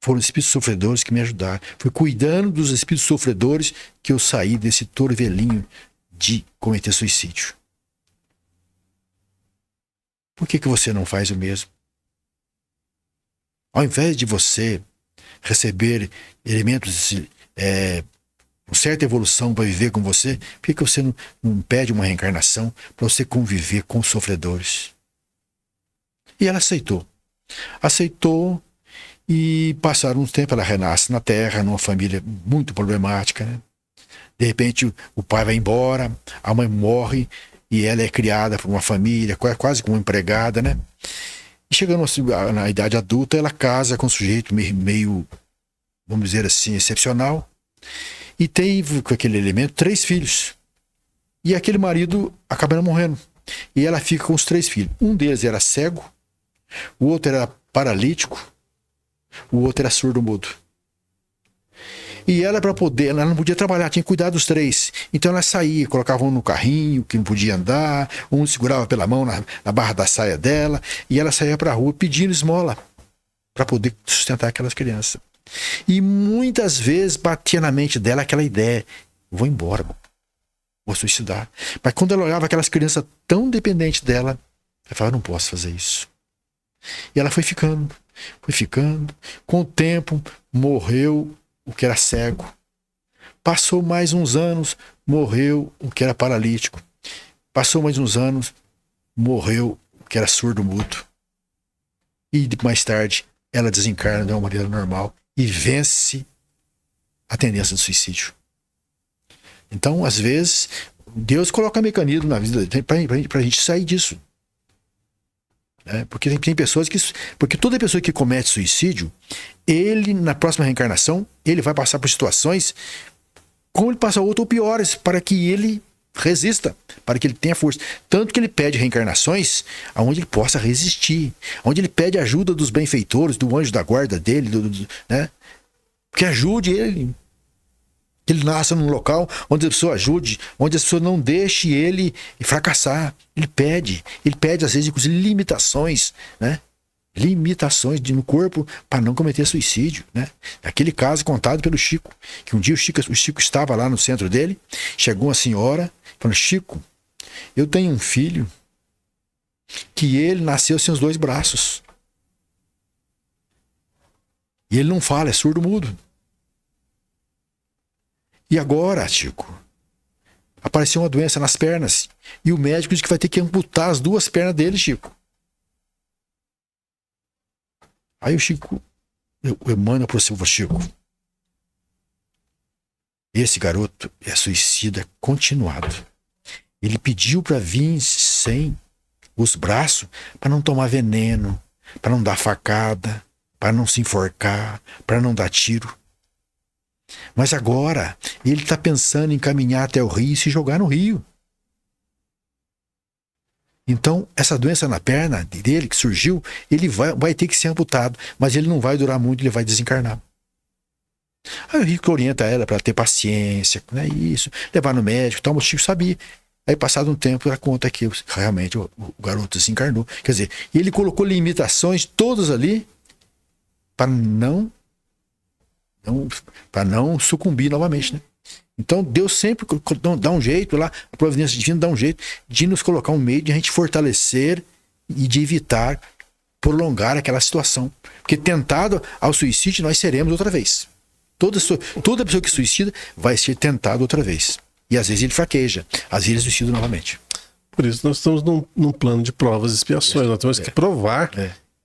Foram os espíritos sofredores que me ajudaram. Foi cuidando dos espíritos sofredores que eu saí desse torvelinho de cometer suicídio. Por que você não faz o mesmo? Ao invés de você receber elementos, uma certa evolução para viver com você, por que você não pede uma reencarnação para você conviver com os sofredores? E ela aceitou. Aceitou e passaram um tempo, ela renasce na Terra, numa família muito problemática, né? De repente o pai vai embora, a mãe morre e ela é criada por uma família, quase como empregada, né? E chegando na idade adulta, ela casa com um sujeito meio, vamos dizer assim, excepcional. E teve com aquele elemento 3 filhos. E aquele marido acaba morrendo. E ela fica com os 3 filhos. Um deles era cego, o outro era paralítico, o outro era surdo-mudo. E ela, para poder, ela não podia trabalhar, tinha que cuidar dos 3. Então ela saía, colocava um no carrinho, que não podia andar, um segurava pela mão na barra da saia dela, e ela saía para a rua pedindo esmola para poder sustentar aquelas crianças. E muitas vezes batia na mente dela aquela ideia: vou embora, vou suicidar. Mas quando ela olhava aquelas crianças tão dependentes dela, ela falava: não posso fazer isso. E ela foi ficando. Com o tempo, morreu o que era cego. Passou mais uns anos, morreu o que era paralítico. Passou mais uns anos, morreu o que era surdo-mudo. E mais tarde, ela desencarna de uma maneira normal e vence a tendência do suicídio. Então, às vezes, Deus coloca mecanismo na vida para a gente sair disso. Porque tem pessoas que... Porque toda pessoa que comete suicídio, ele, na próxima reencarnação, ele vai passar por situações como ele passa outras ou piores, para que ele resista, para que ele tenha força. Tanto que ele pede reencarnações onde ele possa resistir, onde ele pede ajuda dos benfeitores, do anjo da guarda dele, né? Que ajude ele Que ele nasça num local onde a pessoa ajude, onde a pessoa não deixe ele fracassar. Ele pede às vezes, inclusive, limitações, né? Limitações no corpo para não cometer suicídio, né? Aquele caso contado pelo Chico, que um dia o Chico estava lá no centro dele, chegou uma senhora, falou: Chico, eu tenho um filho que ele nasceu sem os 2 braços. E ele não fala, é surdo-mudo. E agora, Chico, apareceu uma doença nas pernas e o médico diz que vai ter que amputar as 2 pernas dele, Chico. Aí o Chico, o Emmanuel aproximou: Chico, esse garoto é suicida continuado. Ele pediu para vir sem os braços para não tomar veneno, para não dar facada, para não se enforcar, para não dar tiro. Mas agora ele está pensando em caminhar até o rio e se jogar no rio. Então, essa doença na perna dele que surgiu, ele vai ter que ser amputado, mas ele não vai durar muito, ele vai desencarnar. Aí o Chico orienta ela para ter paciência, né, isso, levar no médico, tal, o Chico sabia. Aí, passado um tempo, ela conta que realmente o garoto desencarnou. Quer dizer, ele colocou limitações todas ali para não sucumbir novamente, né? Então Deus sempre dá um jeito lá, a providência divina dá um jeito de nos colocar um meio de a gente fortalecer e de evitar prolongar aquela situação. Porque tentado ao suicídio nós seremos outra vez. Toda pessoa que suicida vai ser tentada outra vez. E às vezes ele fraqueja, às vezes ele suicida novamente. Por isso nós estamos num plano de provas e expiações. Nós temos que provar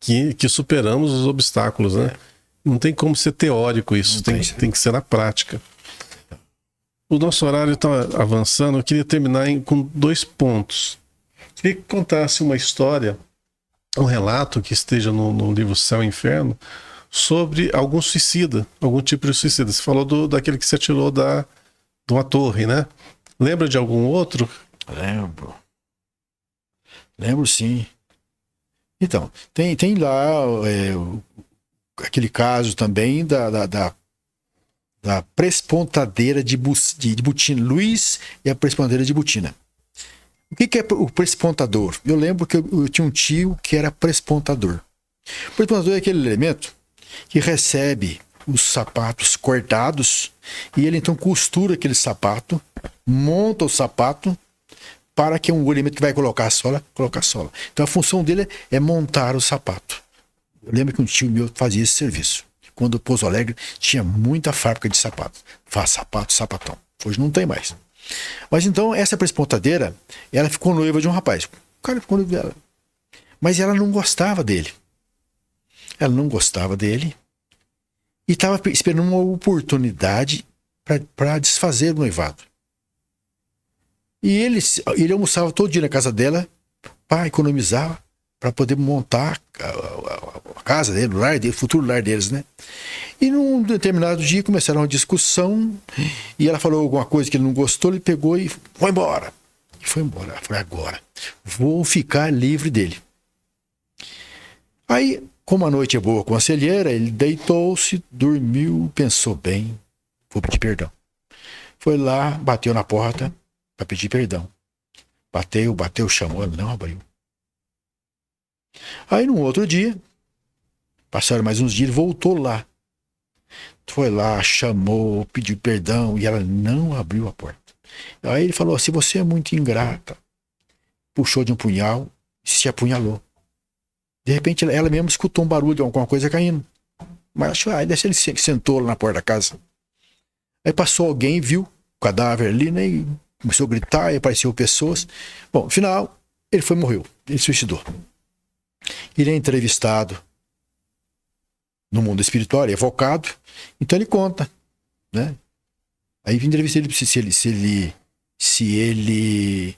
que superamos os obstáculos, né? Não tem como ser teórico isso, tem que ser na prática. O nosso horário está avançando, eu queria terminar com 2 pontos. Queria que contasse uma história, um relato que esteja no livro Céu e Inferno, sobre algum suicida, algum tipo de suicida. Você falou daquele que se atirou de uma torre, né? Lembra de algum outro? Lembro sim. Então, tem lá aquele caso também da prespontadeira de Butina, Luiz e a prespontadeira de Butina. O que é o prespontador? Eu lembro que eu tinha um tio que era prespontador. O prespontador é aquele elemento que recebe os sapatos cortados e ele então costura aquele sapato, monta o sapato para que um elemento que vai colocar a sola. Então a função dele é montar o sapato. Eu lembro que um tio meu fazia esse serviço. Quando o Pouso Alegre tinha muita fábrica de sapatos. Faz sapato, sapatão. Hoje não tem mais. Mas então, essa prespontadeira, ela ficou noiva de um rapaz. O cara ficou noivo dela. Mas ela não gostava dele. Ela não gostava dele. E estava esperando uma oportunidade para desfazer o noivado. E ele almoçava todo dia na casa dela para economizar, para poder montar a casa dele, o lar dele, o futuro lar deles, né? E num determinado dia começaram uma discussão e ela falou alguma coisa que ele não gostou, ele pegou e foi embora. E foi embora. Ela falou: agora vou ficar livre dele. Aí, como a noite é boa conselheira, ele deitou-se, dormiu, pensou bem, vou pedir perdão. Foi lá, bateu na porta para pedir perdão. Bateu, chamou, ela não abriu. Aí, num outro dia, passaram mais uns dias, ele voltou lá. Foi lá, chamou, pediu perdão e ela não abriu a porta. Aí ele falou: se você é muito ingrata, puxou de um punhal e se apunhalou. De repente ela mesma escutou um barulho de alguma coisa caindo. Mas achou, aí desse ele sentou lá na porta da casa. Aí passou alguém, viu o cadáver ali, né? E começou a gritar, e apareceu pessoas. Bom, no final, ele morreu. Ele se suicidou. Ele é entrevistado no mundo espiritual, é evocado. Então ele conta, né? Aí entrevistei ele se ele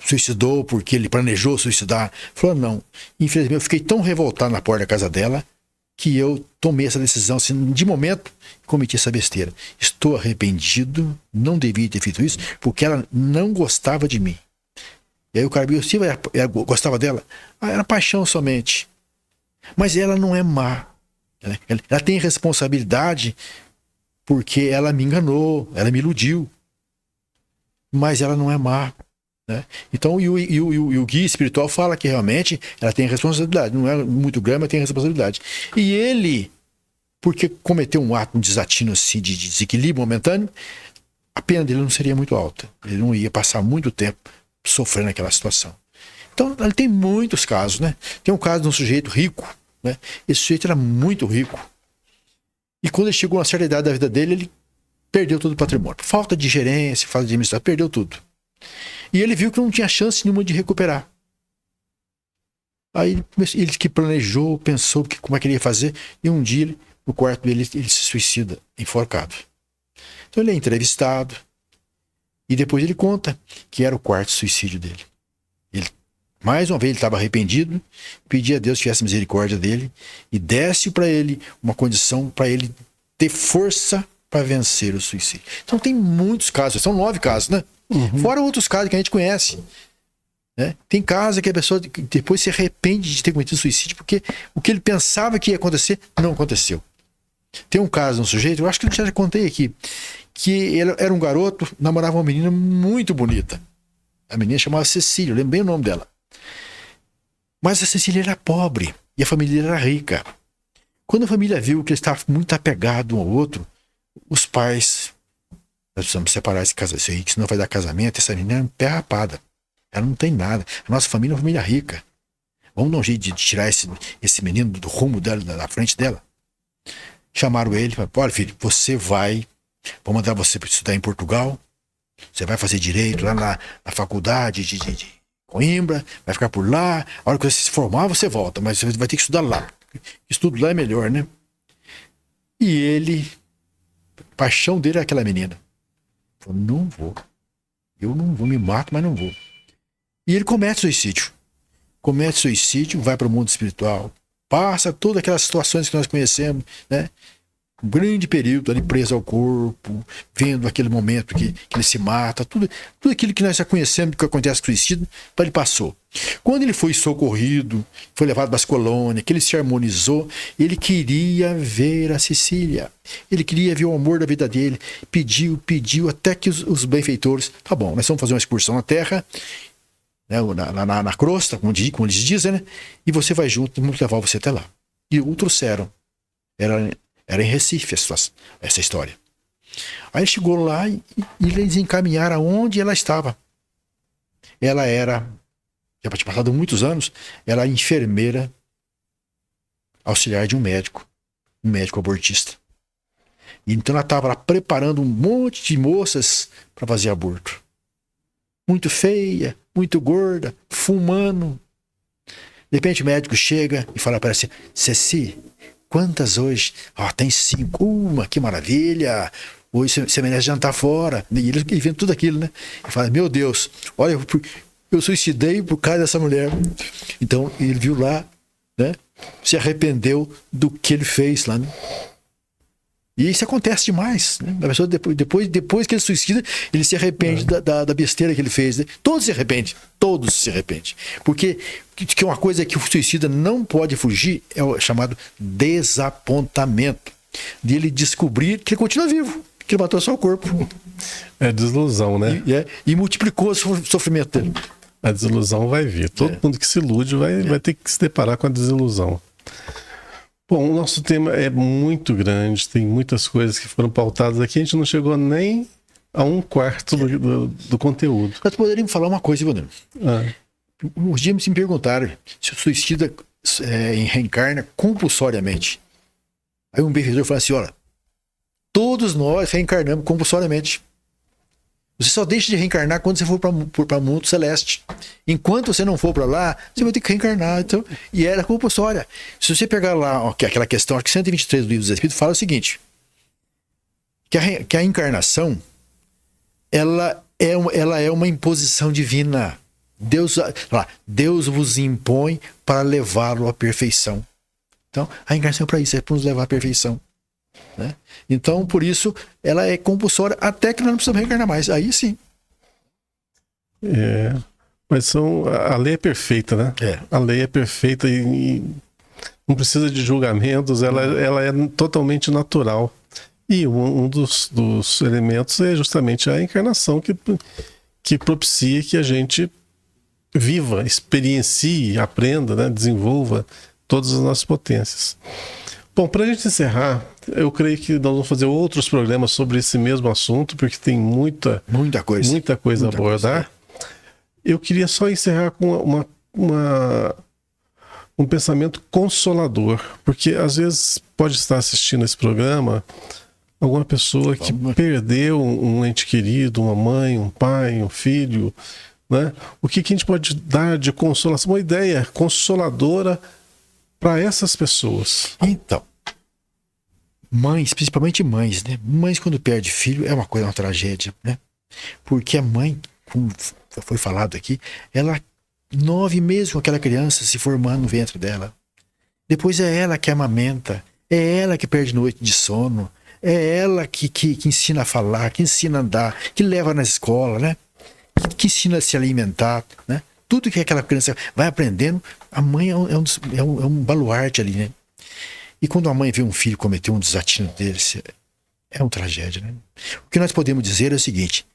suicidou porque ele planejou suicidar. Falou: não, infelizmente eu fiquei tão revoltado na porta da casa dela que eu tomei essa decisão, assim, de momento cometi essa besteira. Estou arrependido, não devia ter feito isso, porque ela não gostava de mim. E aí o cara disse: ela gostava dela? Era paixão somente. Mas ela não é má. Ela tem responsabilidade porque ela me enganou, ela me iludiu. Mas ela não é má. Né? Então, o guia espiritual fala que realmente ela tem responsabilidade. Não é muito grande, mas tem responsabilidade. E ele, porque cometeu um ato, um desatino assim, de desequilíbrio momentâneo, a pena dele não seria muito alta. Ele não ia passar muito tempo sofrendo aquela situação. Então, ele tem muitos casos, né? Tem um caso de um sujeito rico, né? Esse sujeito era muito rico. E quando ele chegou a uma certa idade da vida dele, ele perdeu todo o patrimônio. Falta de gerência, falta de administração, perdeu tudo. E ele viu que não tinha chance nenhuma de recuperar. Aí ele que planejou, pensou como é que ele ia fazer, e um dia, no quarto dele, ele se suicida, enforcado. Então ele é entrevistado, e depois ele conta que era o quarto suicídio dele. Ele, mais uma vez, ele estava arrependido, pedia a Deus que tivesse misericórdia dele, e desse para ele uma condição para ele ter força para vencer o suicídio. Então tem muitos casos, são 9 casos, né? Fora outros casos que a gente conhece. Né? Tem casos que a pessoa depois se arrepende de ter cometido suicídio porque o que ele pensava que ia acontecer, não aconteceu. Tem um caso de um sujeito, eu acho que eu já contei aqui, que ele era um garoto, namorava uma menina muito bonita. A menina chamava Cecília, eu lembro bem o nome dela. Mas a Cecília era pobre e a família dele era rica. Quando a família viu que ele estava muito apegado um ao outro, os pais: nós precisamos separar esse casamento, que senão vai dar casamento. Essa menina é um pé rapada. Ela não tem nada. A nossa família é uma família rica. Vamos dar um jeito de tirar esse menino do rumo dela, da frente dela. Chamaram ele e falaram: olha, filho, você vai, vou mandar você para estudar em Portugal. Você vai fazer direito lá na faculdade de Coimbra, vai ficar por lá. A hora que você se formar, você volta, mas você vai ter que estudar lá. Estudo lá é melhor, né? E ele, a paixão dele é aquela menina. Falou: não vou. Eu não vou, me mato, mas não vou. E ele comete suicídio. Comete suicídio, vai para o mundo espiritual. Passa todas aquelas situações que nós conhecemos, né? Um grande período ali preso ao corpo, vendo aquele momento que ele se mata, tudo aquilo que nós já conhecemos que acontece com o suicídio, ele passou. Quando ele foi socorrido, foi levado para as colônias, que ele se harmonizou, ele queria ver a Cecília. Ele queria ver o amor da vida dele. Pediu, até que os benfeitores: tá bom, nós vamos fazer uma excursão na terra, né, na crosta, como eles dizem, né? E você vai junto, vamos levar você até lá. E o trouxeram. Era em Recife essa história. Aí ele chegou lá e eles encaminharam aonde ela estava. Ela era, já tinha passado muitos anos, ela era enfermeira auxiliar de um médico abortista. Então ela estava lá preparando um monte de moças para fazer aborto. Muito feia, muito gorda, fumando. De repente o médico chega e fala para ela assim: Ceci, quantas hoje? Tem 5. Que maravilha! Hoje você merece jantar fora. E ele vendo tudo aquilo, né? E fala: meu Deus, olha, eu suicidei por causa dessa mulher. Então ele viu lá, né? Se arrependeu do que ele fez lá, né? E isso acontece demais, né? A pessoa depois que ele suicida, ele se arrepende da besteira que ele fez, né? Todos se arrependem. Porque que uma coisa que o suicida não pode fugir é o chamado desapontamento. De ele descobrir que ele continua vivo, que ele matou só o corpo. É desilusão, né? E multiplicou o sofrimento dele. A desilusão vai vir. Todo mundo que se ilude vai ter que se deparar com a desilusão. Bom, o nosso tema é muito grande, tem muitas coisas que foram pautadas aqui, a gente não chegou nem a 1/4 do conteúdo. Nós poderíamos falar uma coisa, Ivanildo. Uns dias me perguntaram se o suicida reencarna compulsoriamente. Aí um benfeitor falou assim: olha, todos nós reencarnamos compulsoriamente. Você só deixa de reencarnar quando você for para o mundo celeste. Enquanto você não for para lá, você vai ter que reencarnar. Então, e era compulsória. Se você pegar lá aquela questão, acho que 123 do Livro dos Espíritos fala o seguinte: que a encarnação ela é uma imposição divina. Deus vos impõe para levá-lo à perfeição. Então, a encarnação é para isso, é para nos levar à perfeição. Né? Então, por isso, ela é compulsória até que nós não precisamos reencarnar mais. Aí sim. Mas a lei é perfeita, né? A lei é perfeita e não precisa de julgamentos, ela é totalmente natural. E um dos elementos é justamente a encarnação que propicia que a gente viva, experiencie, aprenda, né, desenvolva todas as nossas potências. Bom, para a gente encerrar, eu creio que nós vamos fazer outros programas sobre esse mesmo assunto, porque tem muita coisa a abordar. Eu queria só encerrar com um pensamento consolador, porque às vezes pode estar assistindo esse programa alguma pessoa que perdeu um ente querido, uma mãe, um pai, um filho, né? O que a gente pode dar de consolação, uma ideia consoladora para essas pessoas? Então, mães, principalmente mães, né? Mães quando perde filho é uma coisa, uma tragédia, né? Porque a mãe, como foi falado aqui, ela 9 meses com aquela criança se formando no ventre dela. Depois é ela que amamenta, é ela que perde noite de sono, é ela que ensina a falar, que ensina a andar, que leva na escola, né? Que ensina a se alimentar, né? Tudo que aquela criança vai aprendendo, a mãe é um baluarte ali, né? E quando a mãe vê um filho cometer um desatino desse, é uma tragédia, né? O que nós podemos dizer é o seguinte: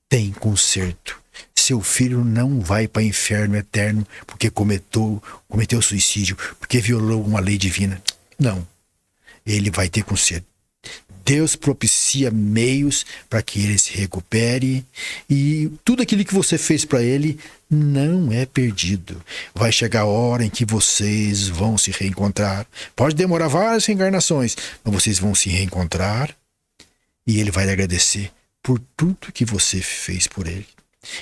tem conserto. Seu filho não vai para o inferno eterno porque cometeu suicídio, porque violou uma lei divina. Não. Ele vai ter conserto. Deus propicia meios para que ele se recupere, e tudo aquilo que você fez para ele não é perdido. Vai chegar a hora em que vocês vão se reencontrar. Pode demorar várias reencarnações, mas vocês vão se reencontrar e ele vai lhe agradecer por tudo que você fez por ele.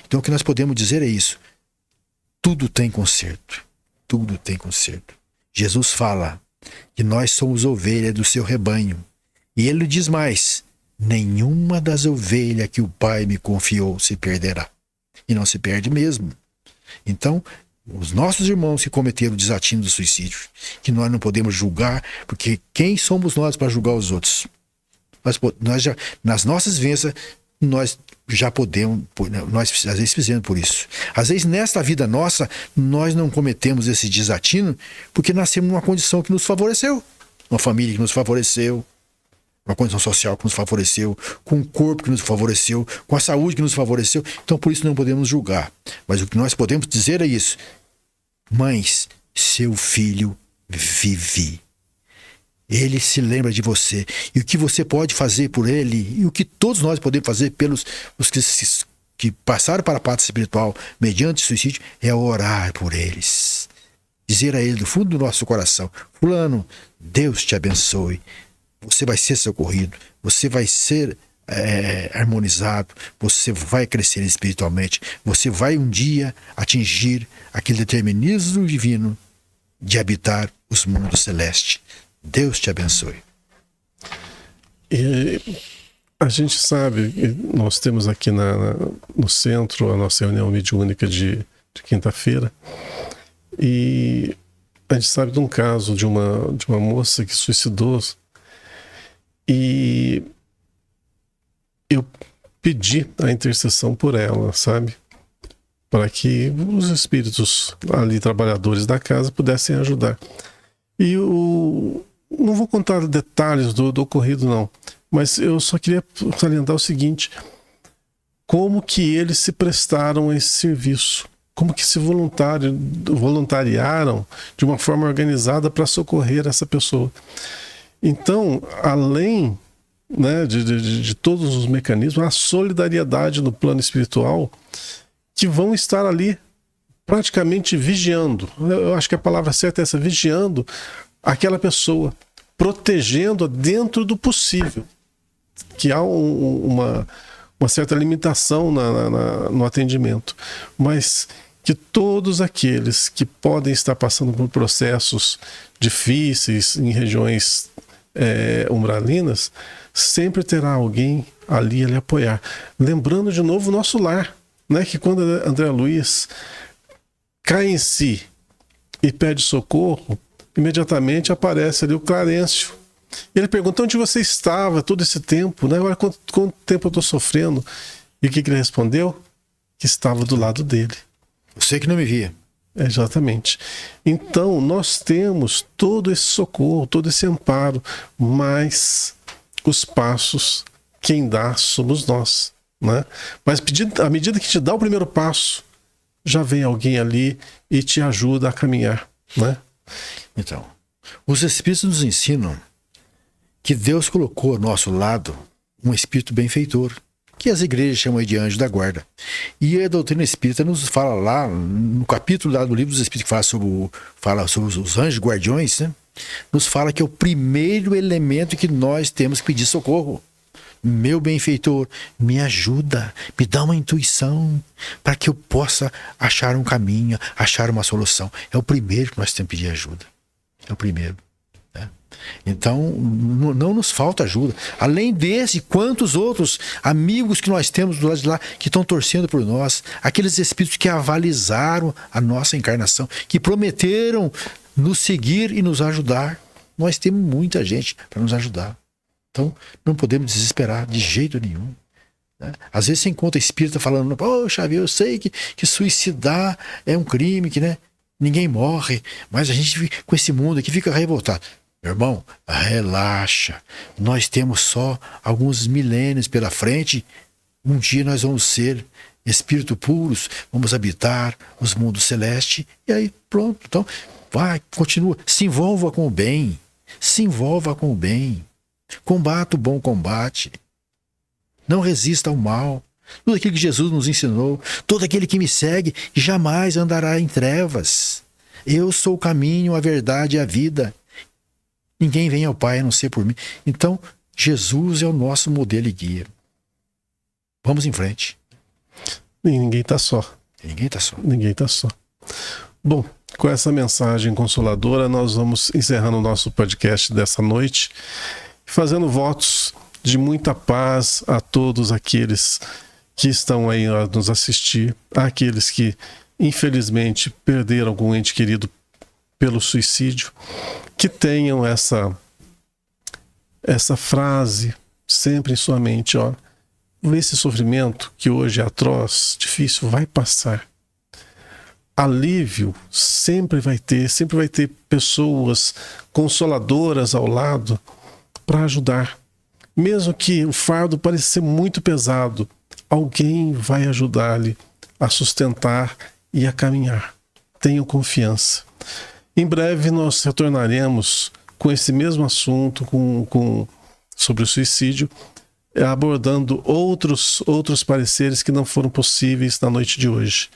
Então o que nós podemos dizer é isso: tudo tem conserto. Tudo tem conserto. Jesus fala que nós somos ovelhas do seu rebanho. E ele diz mais: nenhuma das ovelhas que o Pai me confiou se perderá. E não se perde mesmo. Então, os nossos irmãos que cometeram o desatino do suicídio, que nós não podemos julgar, porque quem somos nós para julgar os outros? Nós já, nas nossas vivências, nós já podemos, nós às vezes fizemos por isso. Às vezes nesta vida nossa, nós não cometemos esse desatino porque nascemos numa condição que nos favoreceu. Uma família que nos favoreceu, uma condição social que nos favoreceu, com um corpo que nos favoreceu, com a saúde que nos favoreceu. Então por isso não podemos julgar. Mas o que nós podemos dizer é isso: mães, seu filho vive. Ele se lembra de você. E o que você pode fazer por ele, e o que todos nós podemos fazer pelos os que passaram para a pátria espiritual mediante suicídio, é orar por eles. Dizer a ele do fundo do nosso coração: fulano, Deus te abençoe. Você vai ser socorrido, você vai ser harmonizado, você vai crescer espiritualmente, você vai um dia atingir aquele determinismo divino de habitar os mundos celestes. Deus te abençoe. E a gente sabe, nós temos aqui no centro a nossa reunião mediúnica de quinta-feira, e a gente sabe de um caso de uma moça que suicidou. E eu pedi a intercessão por ela, sabe? Para que os espíritos ali, trabalhadores da casa, pudessem ajudar. E não vou contar detalhes do ocorrido, não. Mas eu só queria salientar o seguinte: como que eles se prestaram a esse serviço. Como que se voluntariaram de uma forma organizada para socorrer essa pessoa. Então, além, né, de todos os mecanismos, a solidariedade no plano espiritual, que vão estar ali praticamente vigiando. Eu acho que a palavra certa é essa: vigiando aquela pessoa, protegendo-a dentro do possível. Que há uma certa limitação no atendimento, mas que todos aqueles que podem estar passando por processos difíceis em regiões umbralinas, sempre terá alguém ali a lhe apoiar. Lembrando de novo o nosso lar, né? Que quando André Luiz cai em si e pede socorro, imediatamente aparece ali o Clarencio. Ele pergunta: onde você estava todo esse tempo, né? Olha quanto tempo eu estou sofrendo. E o que ele respondeu? Que estava do lado dele. Você que não me via. Exatamente. Então nós temos todo esse socorro, todo esse amparo, mas os passos, quem dá somos nós, né? Mas à medida que te dá o primeiro passo, já vem alguém ali e te ajuda a caminhar, né? Então, os Espíritos nos ensinam que Deus colocou ao nosso lado um Espírito benfeitor, que as igrejas chamam de anjo da guarda. E a doutrina espírita nos fala lá, no capítulo lá do livro dos Espíritos, que fala sobre os anjos guardiões, né? Nos fala que é o primeiro elemento que nós temos que pedir socorro. Meu benfeitor, me ajuda, me dá uma intuição para que eu possa achar um caminho, achar uma solução. É o primeiro que nós temos que pedir ajuda. É o primeiro. Então, não nos falta ajuda. Além desse, quantos outros amigos que nós temos do lado de lá que estão torcendo por nós, aqueles espíritos que avalizaram a nossa encarnação, que prometeram nos seguir e nos ajudar. Nós temos muita gente para nos ajudar. Então, não podemos desesperar de jeito nenhum. Né? Às vezes você encontra espírita falando: poxa, eu sei que suicidar é um crime, que né, ninguém morre, mas a gente com esse mundo aqui fica revoltado. Meu irmão, relaxa. Nós temos só alguns milênios pela frente. Um dia nós vamos ser espíritos puros, vamos habitar os mundos celestes. E aí, pronto. Então, vai, continua. Se envolva com o bem. Se envolva com o bem. Combata o bom combate. Não resista ao mal. Tudo aquilo que Jesus nos ensinou. Todo aquele que me segue jamais andará em trevas. Eu sou o caminho, a verdade e a vida. Ninguém vem ao Pai a não ser por mim. Então, Jesus é o nosso modelo e guia. Vamos em frente. E ninguém está só. Ninguém está só. Ninguém está só. Bom, com essa mensagem consoladora, nós vamos encerrando o nosso podcast dessa noite, fazendo votos de muita paz a todos aqueles que estão aí a nos assistir, àqueles que, infelizmente, perderam algum ente querido pelo suicídio, que tenham essa frase sempre em sua mente, ó: esse sofrimento que hoje é atroz, difícil, vai passar. Alívio sempre vai ter pessoas consoladoras ao lado para ajudar. Mesmo que o fardo pareça ser muito pesado, alguém vai ajudar-lhe a sustentar e a caminhar. Tenham confiança. Em breve nós retornaremos com esse mesmo assunto, sobre o suicídio, abordando outros pareceres que não foram possíveis na noite de hoje.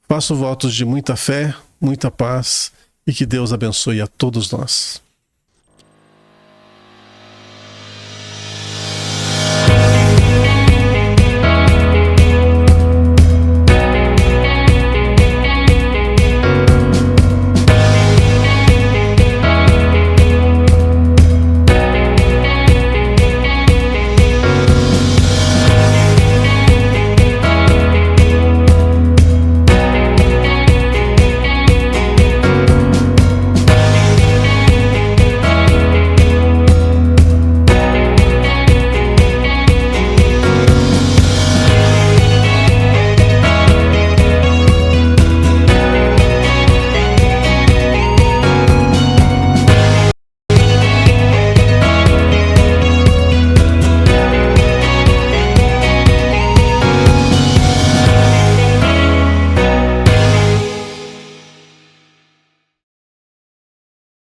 Faço votos de muita fé, muita paz e que Deus abençoe a todos nós.